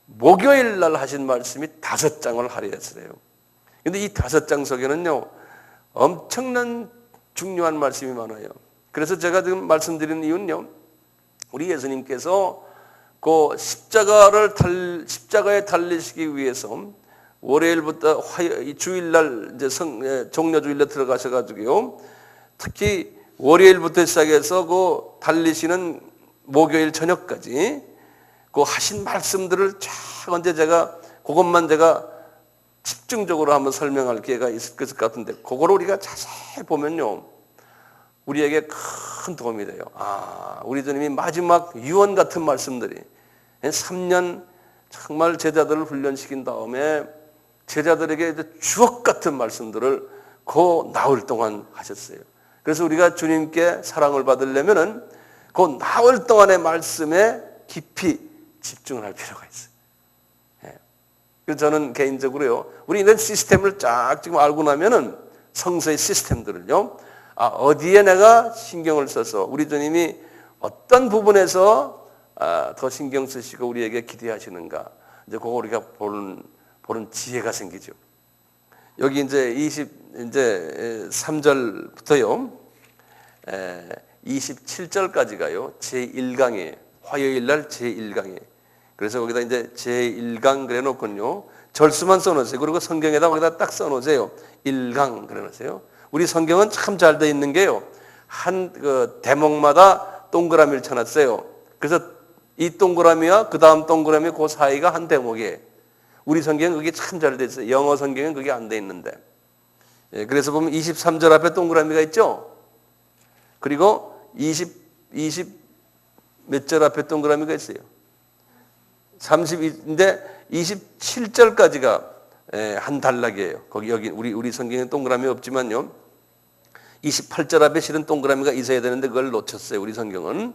목요일 날 하신 말씀이 5장을 할애했어요. 근데 이 5장 속에는요, 엄청난 중요한 말씀이 많아요. 그래서 제가 지금 말씀드리는 이유는요, 우리 예수님께서 그 십자가에 달리시기 위해서 월요일부터 주일날 이제 종려주일날 들어가셔가지고요, 특히 월요일부터 시작해서 그 달리시는 목요일 저녁까지 그 하신 말씀들을 쫙 언제 그것만 제가 집중적으로 한번 설명할 기회가 있을 것 같은데, 그거를 우리가 자세히 보면요, 우리에게 큰 도움이 돼요. 우리 주님이 마지막 유언 같은 말씀들이 3년 정말 제자들을 훈련시킨 다음에 제자들에게 주옥 같은 말씀들을 그 나흘 동안 하셨어요. 그래서 우리가 주님께 사랑을 받으려면은 그 나흘 동안의 말씀에 깊이 집중을 할 필요가 있어요. 그래서 저는 개인적으로요, 우리 이런 시스템을 쫙 지금 알고 나면은 성서의 시스템들을요, 어디에 내가 신경을 써서 우리 주님이 어떤 부분에서 더 신경 쓰시고 우리에게 기대하시는가, 이제 그거 우리가 보는 지혜가 생기죠. 여기 이제 3절부터요, 27절까지가요, 제1강이에요. 화요일 날 제1강이에요. 그래서 거기다 이제 제1강 그래 놓고요, 절수만 써놓으세요. 그리고 성경에다 거기다 딱 써놓으세요. 1강 그래 놓으세요. 우리 성경은 참 잘 돼 있는 게요, 한 그 대목마다 동그라미를 쳐놨어요. 그래서 이 동그라미와 그 다음 동그라미 그 사이가 한 대목이에요. 우리 성경은 그게 참 잘 돼 있어요. 영어 성경은 그게 안 돼 있는데. 그래서 보면 23절 앞에 동그라미가 있죠. 그리고 20 몇 절 앞에 동그라미가 있어요. 32인데 27절까지가 한 단락이에요. 여기 우리 성경에 동그라미 없지만요, 28절 앞에 실은 동그라미가 있어야 되는데 그걸 놓쳤어요. 우리 성경은.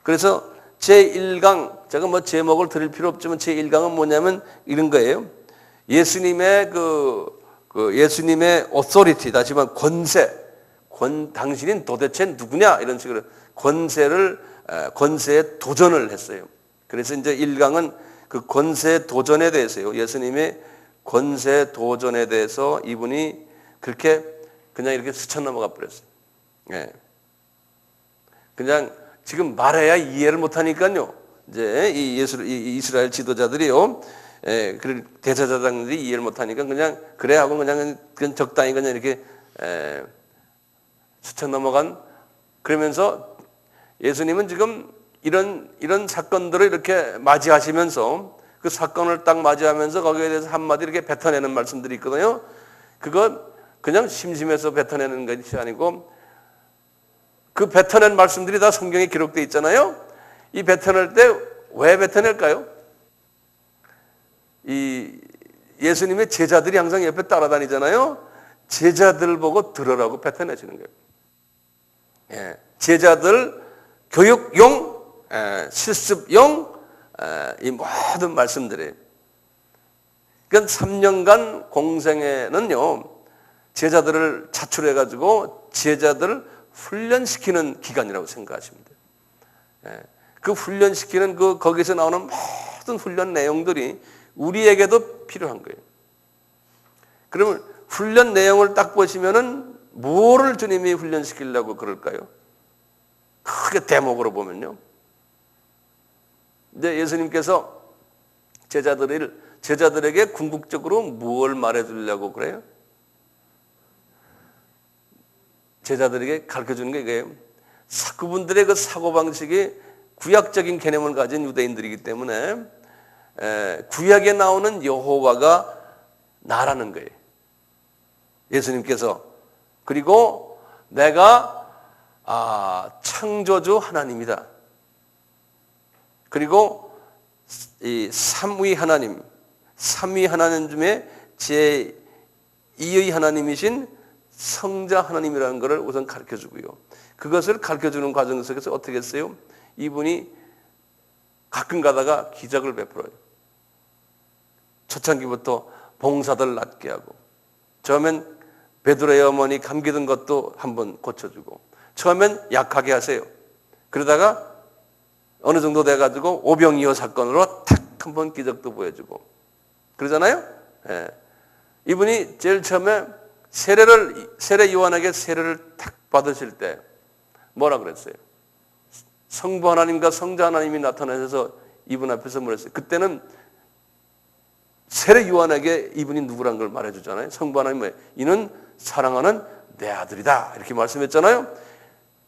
그래서 제1강, 제가 뭐 제목을 드릴 필요 없지만 제1강은 뭐냐면 이런 거예요. 예수님의 예수님의 authority, 다시 말하면 당신은 도대체 누구냐, 이런 식으로 권세에 도전을 했어요. 그래서 이제 1강은 그 권세 도전에 대해서요, 예수님의 권세 도전에 대해서 이분이 그렇게 그냥 이렇게 스쳐 넘어가 버렸어요. 그냥 지금 말해야 이해를 못하니까요, 이제 이 이스라엘 지도자들이요, 대제사장들이 이해를 못하니까 그냥 그래 하고 그냥 적당히 그냥 이렇게 스쳐 넘어간. 그러면서 예수님은 지금 이런 사건들을 이렇게 맞이하시면서 그 사건을 딱 맞이하면서 거기에 대해서 한마디 이렇게 뱉어내는 말씀들이 있거든요. 그건 그냥 심심해서 뱉어내는 것이 아니고 그 뱉어낸 말씀들이 다 성경에 기록되어 있잖아요. 이 뱉어낼 때 왜 뱉어낼까요? 이 예수님의 제자들이 항상 옆에 따라다니잖아요. 제자들 보고 들으라고 뱉어내시는 거예요. 예, 제자들 교육용, 실습용 이 모든 말씀들이. 그러니까 3년간 공생애는요, 제자들을 차출해가지고 제자들을 훈련시키는 기간이라고 생각하시면 돼요. 예, 그 훈련시키는 거기서 나오는 모든 훈련 내용들이 우리에게도 필요한 거예요. 그러면 훈련 내용을 딱 보시면은 뭐를 주님이 훈련시키려고 그럴까요? 크게 대목으로 보면요. 이제 예수님께서 제자들에게 궁극적으로 무엇을 말해주려고 그래요? 제자들에게 가르쳐주는 게 이거예요. 그분들의 그 사고방식이 구약적인 개념을 가진 유대인들이기 때문에 구약에 나오는 여호와가 나라는 거예요. 예수님께서. 그리고 내가 창조주 하나님이다. 그리고 이 삼위 하나님 중에 제2의 하나님이신 성자 하나님이라는 것을 우선 가르쳐주고요. 그것을 가르쳐주는 과정 속에서 어떻게 했어요? 이분이 가끔 가다가 기적을 베풀어요. 초창기부터 봉사들 낫게 하고, 처음엔 베드로의 어머니 감기 든 것도 한번 고쳐주고, 처음엔 약하게 하세요. 그러다가 어느 정도 돼가지고 오병이어 사건으로 탁 한번 기적도 보여주고 그러잖아요. 예. 이분이 제일 처음에 세례 요한에게 세례를 탁 받으실 때 뭐라 그랬어요? 성부 하나님과 성자 하나님이 나타나셔서 이분 앞에서 뭐랬어요? 그때는 세례 요한에게 이분이 누구란 걸 말해주잖아요. 성부 하나님 뭐예요? 이는 사랑하는 내 아들이다 이렇게 말씀했잖아요.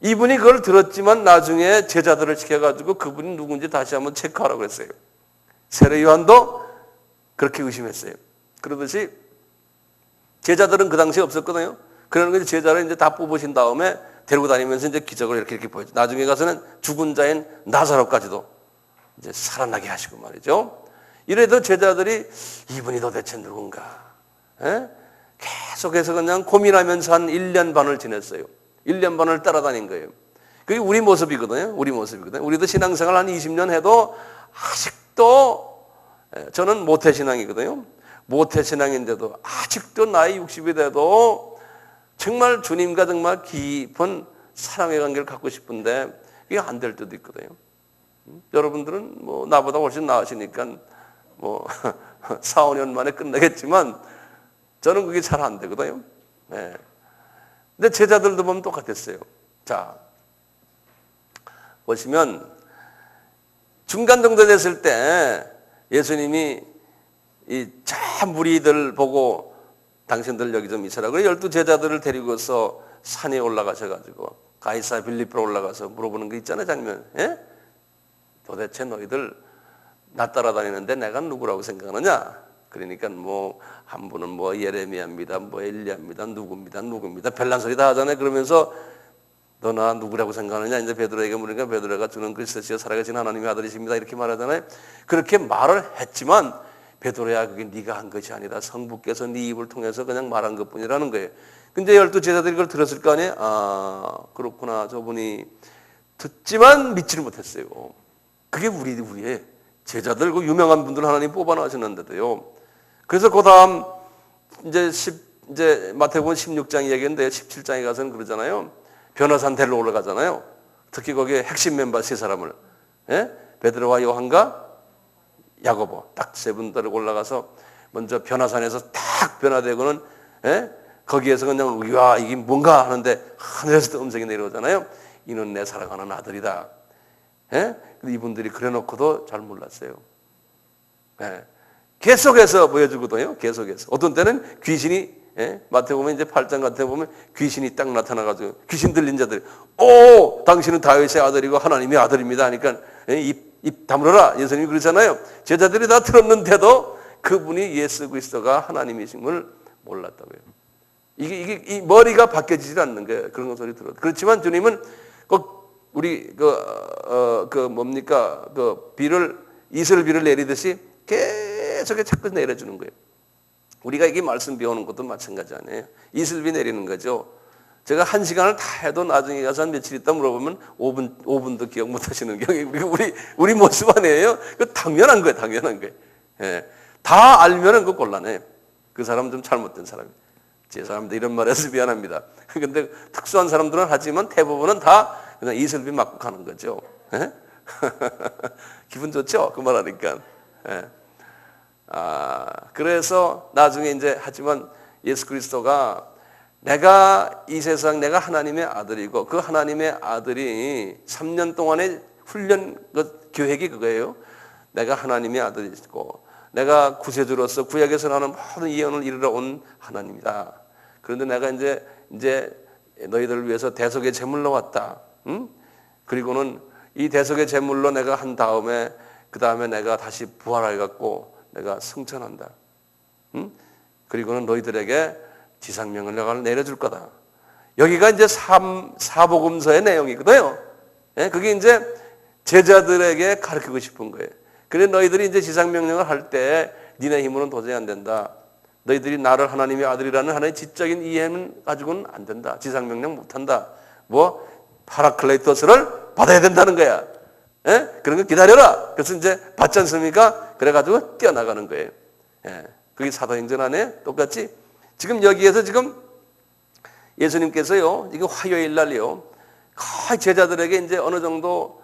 이분이 그걸 들었지만 나중에 제자들을 시켜가지고 그분이 누군지 다시 한번 체크하라고 했어요. 세례 요한도 그렇게 의심했어요. 그러듯이 제자들은 그 당시에 없었거든요. 그러는 제자를 이제 다 뽑으신 다음에 데리고 다니면서 이제 기적을 이렇게 보여줘. 나중에 가서는 죽은 자인 나사로까지도 이제 살아나게 하시고 말이죠. 이래도 제자들이 이분이 도대체 누군가? 에? 계속해서 그냥 고민하면서 한 1년 반을 지냈어요. 1년 반을 따라다닌 거예요. 그게 우리 모습이거든요. 우리도 신앙생활 한 20년 해도 아직도 저는 모태신앙이거든요. 모태신앙인데도 아직도 나이 60이 돼도 정말 주님과 정말 깊은 사랑의 관계를 갖고 싶은데 이게 안 될 때도 있거든요. 여러분들은 뭐 나보다 훨씬 나으시니까 뭐 4, 5년 만에 끝나겠지만 저는 그게 잘 안 되거든요. 네. 근데 제자들도 보면 똑같았어요. 자, 보시면 중간 정도 됐을 때 예수님이 이 참 무리들 보고 당신들 여기 좀 있으라고 12 제자들을 데리고서 산에 올라가셔가지고 가이사 빌립보로 올라가서 물어보는 거 있잖아요, 장면. 예? 도대체 너희들 나 따라다니는데 내가 누구라고 생각하느냐? 그러니까 뭐 한 분은 뭐 예레미야입니다, 뭐 엘리야입니다, 누구입니다, 별난 소리 다 하잖아요. 그러면서 너나 누구라고 생각하느냐? 이제 베드로에게 물으니까 베드로가 주는 그리스도시여 살아계신 하나님의 아들이십니다 이렇게 말하잖아요. 그렇게 말을 했지만 베드로야 그게 네가 한 것이 아니다. 성부께서 네 입을 통해서 그냥 말한 것뿐이라는 거예요. 근데 12 제자들이 그걸 들었을 거 아니에요? 아 그렇구나. 저분이 듣지만 믿지를 못했어요. 그게 우리의 제자들, 그 유명한 분들 하나님 뽑아놓으셨는데도요. 그래서 그 다음 이제 마태복음 16장 얘기인데 17장에 가서는 그러잖아요. 변화산 데리러 올라가잖아요. 특히 거기에 핵심 멤버 세 사람을, 예? 베드로와 요한과 야고보 딱 세 분 데리고 올라가서 먼저 변화산에서 딱 변화되고는, 예? 거기에서 그냥 와 이게 뭔가 하는데 하늘에서 음성이 내려오잖아요. 이는 내 사랑하는 아들이다. 예? 근데 이분들이 그래놓고도 잘 몰랐어요. 예. 계속해서 보여주거든요. 계속해서. 어떤 때는 귀신이 예? 마태복음 이제 8장 같은 데 보면 귀신이 딱 나타나가지고 귀신 들린 자들이 오 당신은 다윗의 아들이고 하나님의 아들입니다 하니까 예? 입 다물어라 예수님이 그러잖아요. 제자들이 다 들었는데도 그분이 예수 그리스도가 하나님이신 걸 몰랐다고요. 이게 이 머리가 바뀌어지질 않는 거예요. 그런 소리 들어도. 그렇지만 주님은 꼭 우리 뭡니까 비를 이슬 비를 내리듯이 계속 자꾸 내려주는 거예요. 우리가 이게 말씀 배우는 것도 마찬가지 아니에요. 이슬비 내리는 거죠. 제가 1시간을 다 해도 나중에 가서 한 며칠 있다 물어보면 5분도 기억 못 하시는 경우 우리 모습 아니에요. 그 당연한 거예요. 당연한 거예요. 예. 다 알면은 그 곤란해요. 그 사람 좀 잘못된 사람이에요. 제 사람들 이런 말 해서 미안합니다. 근데 특수한 사람들은 하지만 대부분은 다 그냥 이슬비 맞고 가는 거죠. 예? 기분 좋죠? 그 말 하니까. 예. 그래서 나중에 이제 하지만 예수 그리스도가 내가 이 세상 내가 하나님의 아들이고 그 하나님의 아들이 3년 동안의 훈련 계획이 그거예요. 내가 하나님의 아들이고 내가 구세주로서 구약에서 나오는 모든 예언을 이루러 온 하나님이다. 그런데 내가 이제 너희들을 위해서 대속의 제물로 왔다. 응? 그리고는 이 대속의 제물로 내가 한 다음에 그 다음에 내가 다시 부활해 갖고 내가 승천한다. 응? 그리고는 너희들에게 지상명령을 내려줄 거다. 여기가 이제 사복음서의 내용이거든요. 예? 그게 이제 제자들에게 가르치고 싶은 거예요. 그래 너희들이 이제 지상명령을 할 때 니네 힘으로는 도저히 안 된다. 너희들이 나를 하나님의 아들이라는 하나의 지적인 이해는 가지고는 안 된다. 지상명령 못한다. 뭐 파라클레이토스를 받아야 된다는 거야. 예? 그런 거 기다려라. 그래서 이제 받지 않습니까? 그래가지고 뛰어나가는 거예요. 예. 그게 사도행전 안에 똑같이 지금 여기에서 지금 예수님께서요, 이거 화요일 날이요, 거의 제자들에게 이제 어느 정도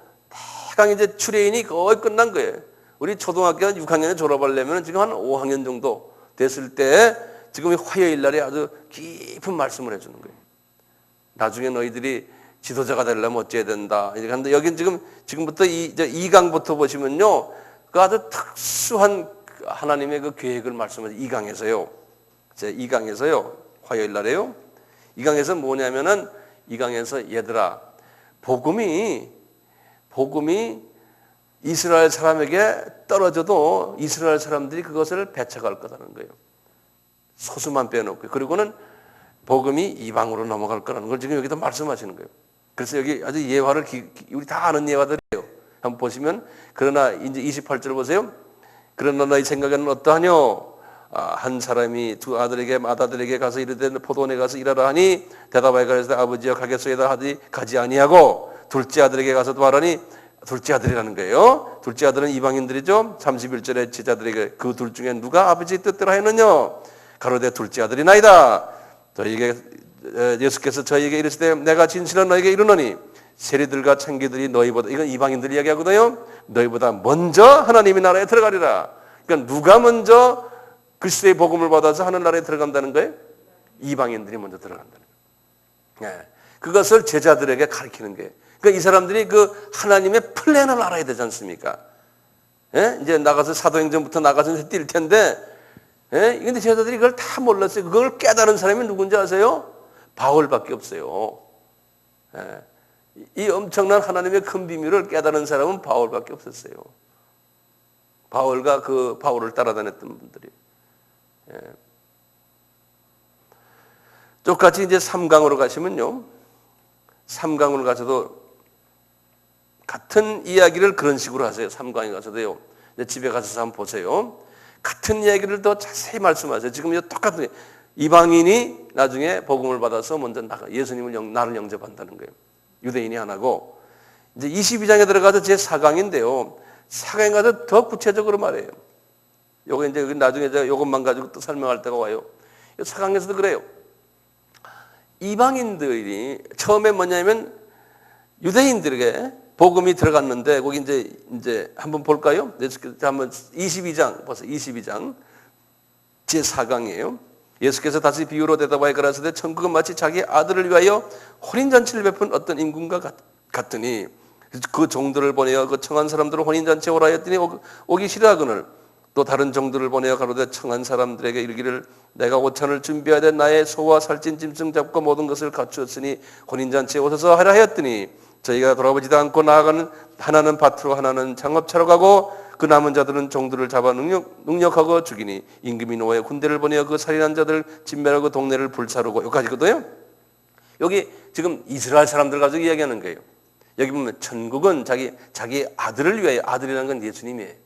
대강 이제 출애인이 거의 끝난 거예요. 우리 초등학교 6학년에 졸업하려면 지금 한 5학년 정도 됐을 때 지금 화요일 날에 아주 깊은 말씀을 해주는 거예요. 나중에 너희들이 지도자가 되려면 어째야 된다. 근데 여기 지금부터 2강부터 보시면요, 그 아주 특수한 하나님의 그 계획을 말씀하죠. 2강에서요. 제 2강에서요. 화요일 날에요. 2강에서 뭐냐면은 2강에서 얘들아, 복음이 이스라엘 사람에게 떨어져도 이스라엘 사람들이 그것을 배척할 거라는 거예요. 소수만 빼놓고. 그리고는 복음이 이방으로 넘어갈 거라는 걸 지금 여기다 말씀하시는 거예요. 그래서 여기 아주 예화를 우리 다 아는 예화들이에요. 한번 보시면 그러나 이제 28절 보세요. 그러나 너희 생각에는 어떠하뇨? 한 사람이 두 아들에게 맏아들에게 가서 이르되 포도원에 가서 일하라 하니 대답하여 가로되 아버지여 가겠소이다 하되 가지 아니하고 둘째 아들에게 가서 말하니 둘째 아들이라는 거예요. 둘째 아들은 이방인들이죠. 31절에 제자들에게 그 둘 중에 누가 아버지 뜻대로 하였느냐? 가로되 둘째 아들이나이다. 저희에게 예수께서 저희에게 이르시되 내가 진실은 너에게 이르노니 세리들과 청기들이 너희보다, 이건 이방인들 이야기하거든요. 너희보다 먼저 하나님의 나라에 들어가리라. 그러니까 누가 먼저 그리스도의 복음을 받아서 하늘나라에 들어간다는 거예요? 이방인들이 먼저 들어간다는 거예요. 네. 그것을 제자들에게 가르치는 거예요. 그러니까 이 사람들이 그 하나님의 플랜을 알아야 되지 않습니까? 예? 이제 나가서 사도행전부터 나가서 뛸 텐데, 예? 근데 제자들이 그걸 다 몰랐어요. 그걸 깨달은 사람이 누군지 아세요? 바울밖에 없어요. 예. 이 엄청난 하나님의 큰 비밀을 깨달은 사람은 바울밖에 없었어요. 바울과 그 바울을 따라다녔던 분들이. 예. 똑같이 이제 3강으로 가시면요. 3강으로 가서도 같은 이야기를 그런 식으로 하세요. 3강에 가서도요. 이제 집에 가서 한번 보세요. 같은 이야기를 더 자세히 말씀하세요. 지금 똑같은 이방인이 나중에 복음을 받아서 먼저 나를 영접한다는 거예요. 유대인이 안 하고. 이제 22장에 들어가서 제 4강인데요. 4강에 가서 더 구체적으로 말해요. 요거 이제 나중에 제가 요것만 가지고 또 설명할 때가 와요. 4강에서도 그래요. 이방인들이 처음에 뭐냐면 유대인들에게 복음이 들어갔는데 거기 이제 한번 볼까요? 한번 22장 보세요. 22장 제 4강이에요. 예수께서 다시 비유로 대답하여 가라사대 천국은 마치 자기 아들을 위하여 혼인잔치를 베푼 어떤 임금과 같으니 그 종들을 보내어 그 청한 사람들을 혼인잔치에 오라 했더니 오기 싫어하거늘 또 다른 종들을 보내어 가로되 청한 사람들에게 이르기를 내가 오찬을 준비해야 된 나의 소와 살찐 짐승 잡고 모든 것을 갖추었으니 혼인잔치에 오셔서 하라 하였더니 저희가 돌아보지도 않고 나아가는 하나는 밭으로 하나는 장업차로 가고 그 남은 자들은 종들을 잡아 능력하고 죽이니 임금이 노에 군대를 보내어 그 살인한 자들 진멸하고 동네를 불사르고 여기까지거든요. 여기 지금 이스라엘 사람들 가지고 이야기하는 거예요. 여기 보면 천국은 자기 아들을 위하여, 아들이라는 건 예수님이에요.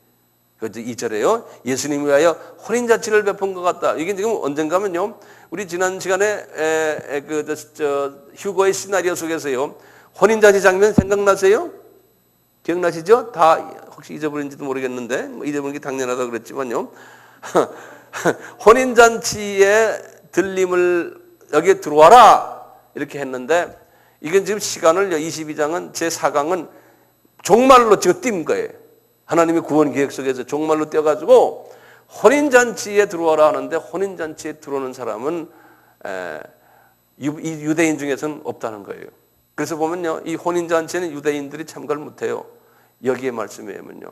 그 2절에요. 예수님 위하여 혼인잔치를 베푼 것 같다. 이게 지금 언젠가면요. 우리 지난 시간에 휴거의 시나리오 속에서요. 혼인잔치 장면 생각나세요? 기억나시죠? 다 혹시 잊어버린지도 모르겠는데 잊어버린 게 당연하다고 그랬지만요. 혼인잔치에 들림을 여기에 들어와라 이렇게 했는데 이게 지금 시간을 22장은 제4강은 종말로 지금 띈 거예요. 하나님의 구원 계획 속에서 종말로 띄어가지고 혼인잔치에 들어와라 하는데 혼인잔치에 들어오는 사람은 유대인 중에서는 없다는 거예요. 그래서 보면요, 이 혼인잔치에는 유대인들이 참가를 못해요. 여기에 말씀이면요.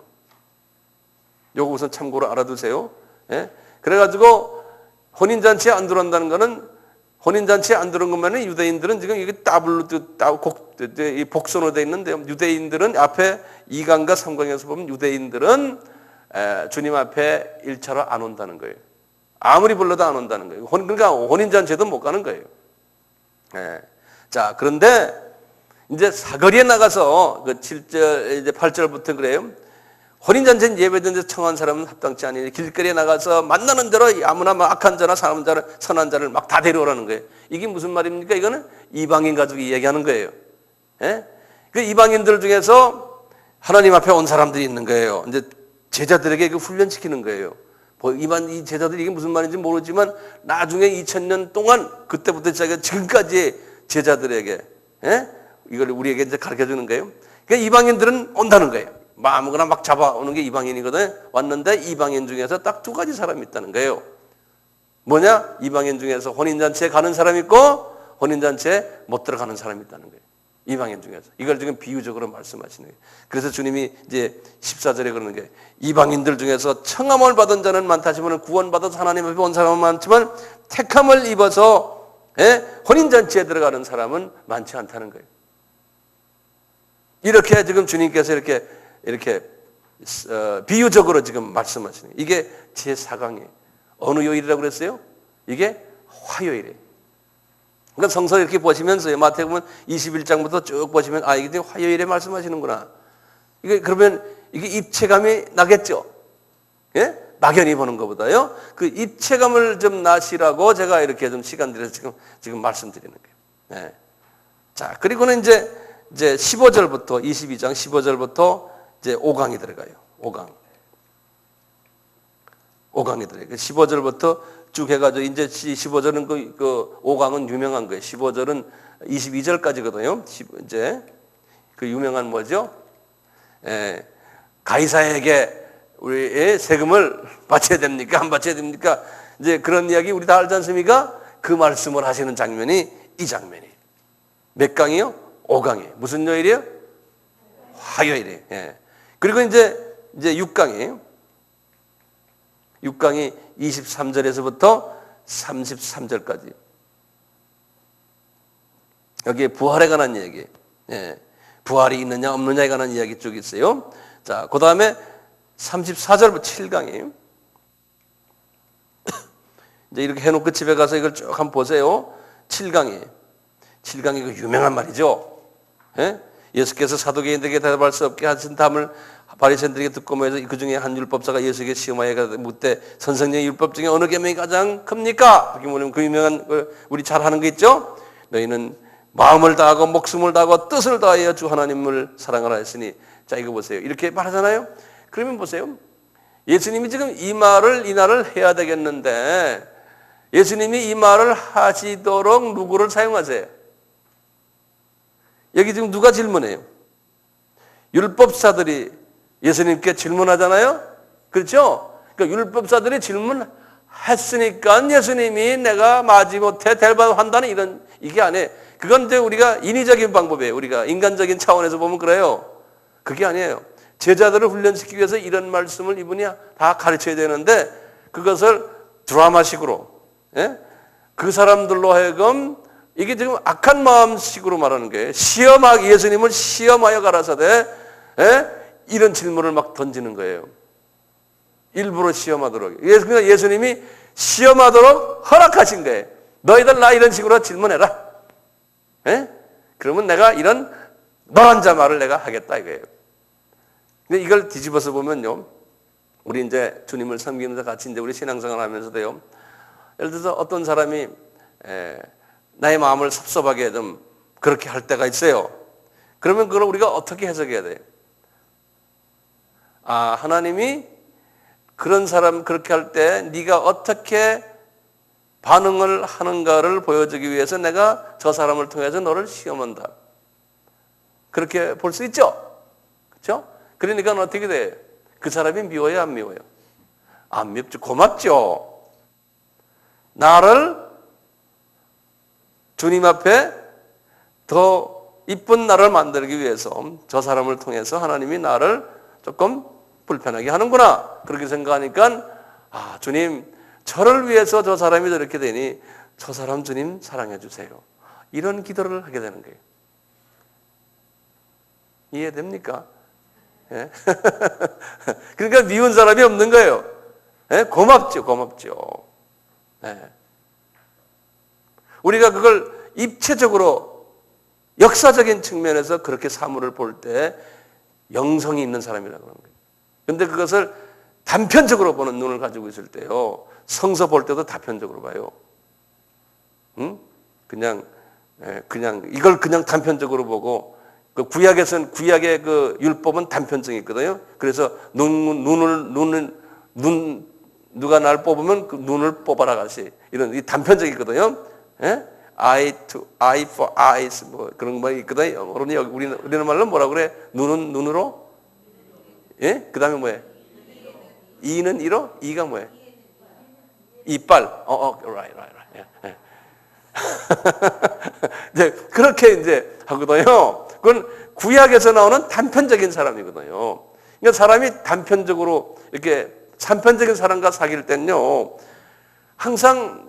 요거 우선 참고로 알아두세요. 예? 그래가지고 혼인잔치에 안 들어온다는 거는 혼인잔치에 안 들어온 것만은 유대인들은 지금 이게 이 복선으로 되어 있는데요. 유대인들은 앞에 2강과 3강에서 보면 유대인들은 주님 앞에 1차로 안 온다는 거예요. 아무리 불러도 안 온다는 거예요. 그러니까 혼인잔치에도 못 가는 거예요. 예. 자, 그런데 이제 사거리에 나가서 그 7절, 이제 8절부터 그래요. 혼인잔치는 예배드는 청한 사람은 합당치 아니니 길거리에 나가서 만나는 대로 아무나 막 악한 자나 선한 자를 막 다 데려오라는 거예요. 이게 무슨 말입니까? 이거는 이방인 가지고 이야기하는 거예요. 예? 그 이방인들 중에서 하나님 앞에 온 사람들이 있는 거예요. 이제 제자들에게 그 훈련시키는 거예요. 이 제자들이 이게 무슨 말인지 모르지만 나중에 2000년 동안 그때부터 시작해서 지금까지 제자들에게, 예? 이걸 우리에게 이제 가르쳐 주는 거예요. 그러니까 이방인들은 온다는 거예요. 아무거나 막 잡아오는 게 이방인이거든. 왔는데 이방인 중에서 딱 2가지 사람이 있다는 거예요. 뭐냐? 이방인 중에서 혼인잔치에 가는 사람이 있고 혼인잔치에 못 들어가는 사람이 있다는 거예요. 이방인 중에서. 이걸 지금 비유적으로 말씀하시는 거예요. 그래서 주님이 이제 14절에 그러는 게 이방인들 중에서 청함을 받은 자는 많다 하시면 구원받아서 하나님 앞에 온 사람은 많지만 택함을 입어서 혼인잔치에 들어가는 사람은 많지 않다는 거예요. 이렇게 지금 주님께서 이렇게 비유적으로 지금 말씀하시는 거예요. 이게 제4강이에요. 어느 요일이라고 그랬어요? 이게 화요일이에요. 그러니까 성서 이렇게 보시면서요. 마태복음 21장부터 쭉 보시면 이게 화요일에 말씀하시는구나. 이게 그러면 이게 입체감이 나겠죠. 예? 막연히 보는 것보다요. 그 입체감을 좀 나시라고 제가 이렇게 좀 시간 들여서 지금 말씀드리는 거예요. 예. 자, 그리고는 이제 15절부터 22장 15절부터 이제 5강이 들어가요. 5강이 들어가요. 15절부터 쭉 해가지고 이제 15절은 그 5강은 유명한 거예요. 15절은 22절까지거든요. 이제 그 유명한 뭐죠? 가이사에게 우리의 세금을 바쳐야 됩니까? 안 바쳐야 됩니까? 이제 그런 이야기 우리 다 알지 않습니까? 그 말씀을 하시는 장면이 이 장면이에요. 몇 강이요? 5강이에요. 무슨 요일이에요? 화요일이에요. 예. 그리고 이제 6강이에요. 6강이 23절에서부터 33절까지. 여기에 부활에 관한 이야기예요. 예. 부활이 있느냐 없느냐에 관한 이야기 쭉 있어요. 자, 그 다음에 34절부터 7강이에요. 이제 이렇게 해놓고 집에 가서 이걸 쭉 한번 보세요. 7강이에요. 7강이 그 유명한 말이죠. 예? 예수께서 사두개인들에게 대답할 수 없게 하신 답을 바리새인들에게 듣고 모여서 그 중에 한 율법사가 예수에게 시험하여 묻되 선생님의 율법 중에 어느 계명이 가장 큽니까? 이렇게 물으면 그 유명한 우리 잘 하는 거 있죠? 너희는 마음을 다하고 목숨을 다하고 뜻을 다하여 주 하나님을 사랑하라 했으니 자 이거 보세요. 이렇게 말하잖아요. 그러면 보세요. 예수님이 지금 이 날을 해야 되겠는데 예수님이 이 말을 하시도록 누구를 사용하세요? 여기 지금 누가 질문해요? 율법사들이 예수님께 질문하잖아요? 그렇죠? 그러니까 율법사들이 질문했으니까 예수님이 내가 마지못해 대답한다는 이런 이게 아니에요. 그건 이제 우리가 인위적인 방법이에요. 우리가 인간적인 차원에서 보면 그래요. 그게 아니에요. 제자들을 훈련시키기 위해서 이런 말씀을 이분이 다 가르쳐야 되는데 그것을 드라마식으로, 예? 그 사람들로 하여금 이게 지금 악한 마음식으로 말하는 거예요. 예수님을 시험하여 가라사대, 예? 이런 질문을 막 던지는 거예요. 일부러 시험하도록. 그러니까 예수님이 시험하도록 허락하신 거예요. 너희들 나 이런 식으로 질문해라. 예? 그러면 내가 이런 노란자 말을 내가 하겠다 이거예요. 근데 이걸 뒤집어서 보면요. 우리 이제 주님을 섬기면서 같이 이제 우리 신앙생활 하면서도요. 예를 들어서 어떤 사람이 나의 마음을 섭섭하게 좀 그렇게 할 때가 있어요. 그러면 그걸 우리가 어떻게 해석해야 돼요? 아, 하나님이 그런 사람 그렇게 할 때 네가 어떻게 반응을 하는가를 보여주기 위해서 내가 저 사람을 통해서 너를 시험한다. 그렇게 볼 수 있죠? 그렇죠? 그러니까 어떻게 돼요? 그 사람이 미워요, 안 미워요? 안 밉죠. 고맙죠. 나를 주님 앞에 더 이쁜 나를 만들기 위해서 저 사람을 통해서 하나님이 나를 조금 불편하게 하는구나. 그렇게 생각하니까 아, 주님 저를 위해서 저 사람이 저렇게 되니 저 사람 주님 사랑해 주세요. 이런 기도를 하게 되는 거예요. 이해됩니까? 예? 그러니까 미운 사람이 없는 거예요. 예? 고맙죠, 고맙죠. 예. 우리가 그걸 입체적으로 역사적인 측면에서 그렇게 사물을 볼 때 영성이 있는 사람이라고 하는 거예요. 그런데 그것을 단편적으로 보는 눈을 가지고 있을 때요. 성서 볼 때도 단편적으로 봐요. 응? 그냥 이걸 그냥 단편적으로 보고 그 구약에서는 구약의 그 율법은 단편성이 있거든요. 그래서 누가 날 뽑으면 그 눈을 뽑아라 같이 이런 이 단편적이거든요. 예? eye for eyes 뭐 그런 말이 있거든요. 영어로는 우리는 말로 뭐라 그래? 눈은 눈으로, 예? 그다음에 뭐예요? 이는 이로, 이가 뭐예요? 이빨. right. 예. 이제 그렇게 이제 하거든요. 그건 구약에서 나오는 단편적인 사람이거든요. 그러니까 사람이 단편적으로 이렇게 단편적인 사람과 사귈 때는요, 항상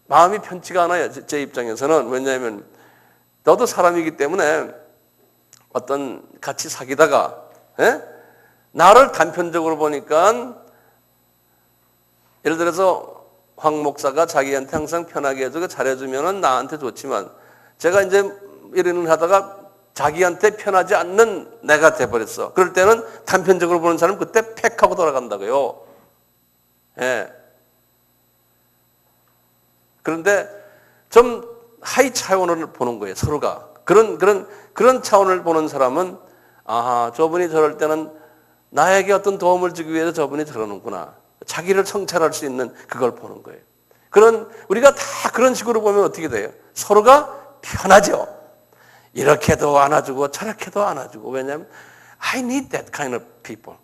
마음이 편치가 않아요. 제 입장에서는. 왜냐하면 너도 사람이기 때문에 어떤 같이 사귀다가 나를 단편적으로 보니까 예를 들어서 황 목사가 자기한테 항상 편하게 해주고 잘해주면 나한테 좋지만 제가 이제 이런 하다가 자기한테 편하지 않는 내가 돼버렸어. 그럴 때는 단편적으로 보는 사람은 그때 팩 하고 돌아간다고요. 예. 그런데 좀 하이 차원을 보는 거예요. 서로가. 그런 차원을 보는 사람은 아하, 저분이 저럴 때는 나에게 어떤 도움을 주기 위해서 저분이 저러는구나. 자기를 성찰할 수 있는 그걸 보는 거예요. 우리가 다 그런 식으로 보면 어떻게 돼요? 서로가 편하죠. 이렇게도 안아주고 저렇게도 안아주고. 왜냐하면 I need that kind of people.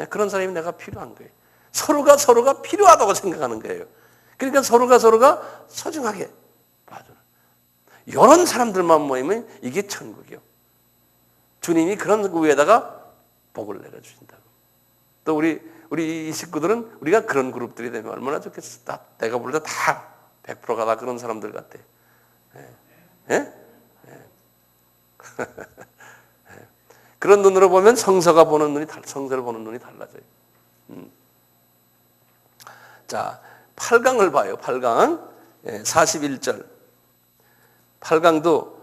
그런 사람이 내가 필요한 거예요. 서로가 필요하다고 생각하는 거예요. 그러니까 서로가 소중하게 봐줘요. 이런 사람들만 모이면 이게 천국이요. 주님이 그런 위에다가 복을 내려주신다고. 또 우리 이 식구들은 우리가 그런 그룹들이 되면 얼마나 좋겠어. 내가 볼 때 다 100%가 다 그런 사람들 같아. 예? 그런 눈으로 보면 성서를 보는 눈이 달라져요. 자, 8강을 봐요. 8강 41절. 8강도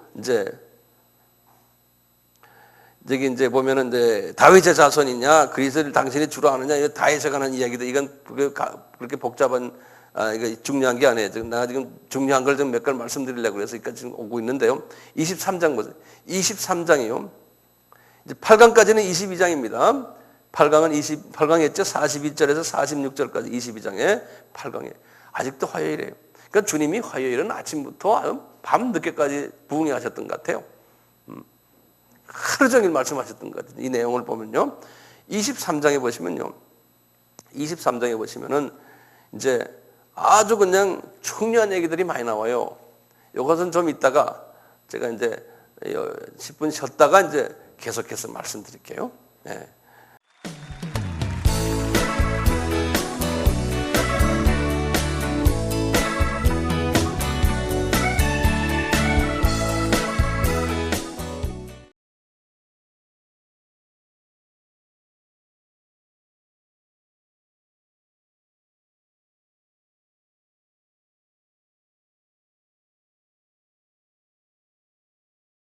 저기 이제 보면은 이제 다윗의 자손이냐 그리스도를 당신이 주로 아느냐 이거 다윗에 관한 이야기도 이건 그렇게 복잡한 이거 중요한 게 아니에요. 내가 지금 중요한 걸 좀 몇 가지 말씀드리려고 해서 여기까지 지금 오고 있는데요. 23장 보세요. 23장이요. 이제 8강까지는 22장입니다. 8강은 했죠. 42절에서 46절까지 22장에 8강에 아직도 화요일이에요. 그러니까 주님이 화요일은 아침부터 밤 늦게까지 부흥하셨던 것 같아요. 하루 종일 말씀하셨던 것 같아요. 이 내용을 보면요. 23장에 보시면요. 23장에 보시면은 이제 아주 그냥 중요한 얘기들이 많이 나와요. 이것은 좀 이따가 제가 이제 10분 쉬었다가 이제 계속해서 말씀드릴게요. 네.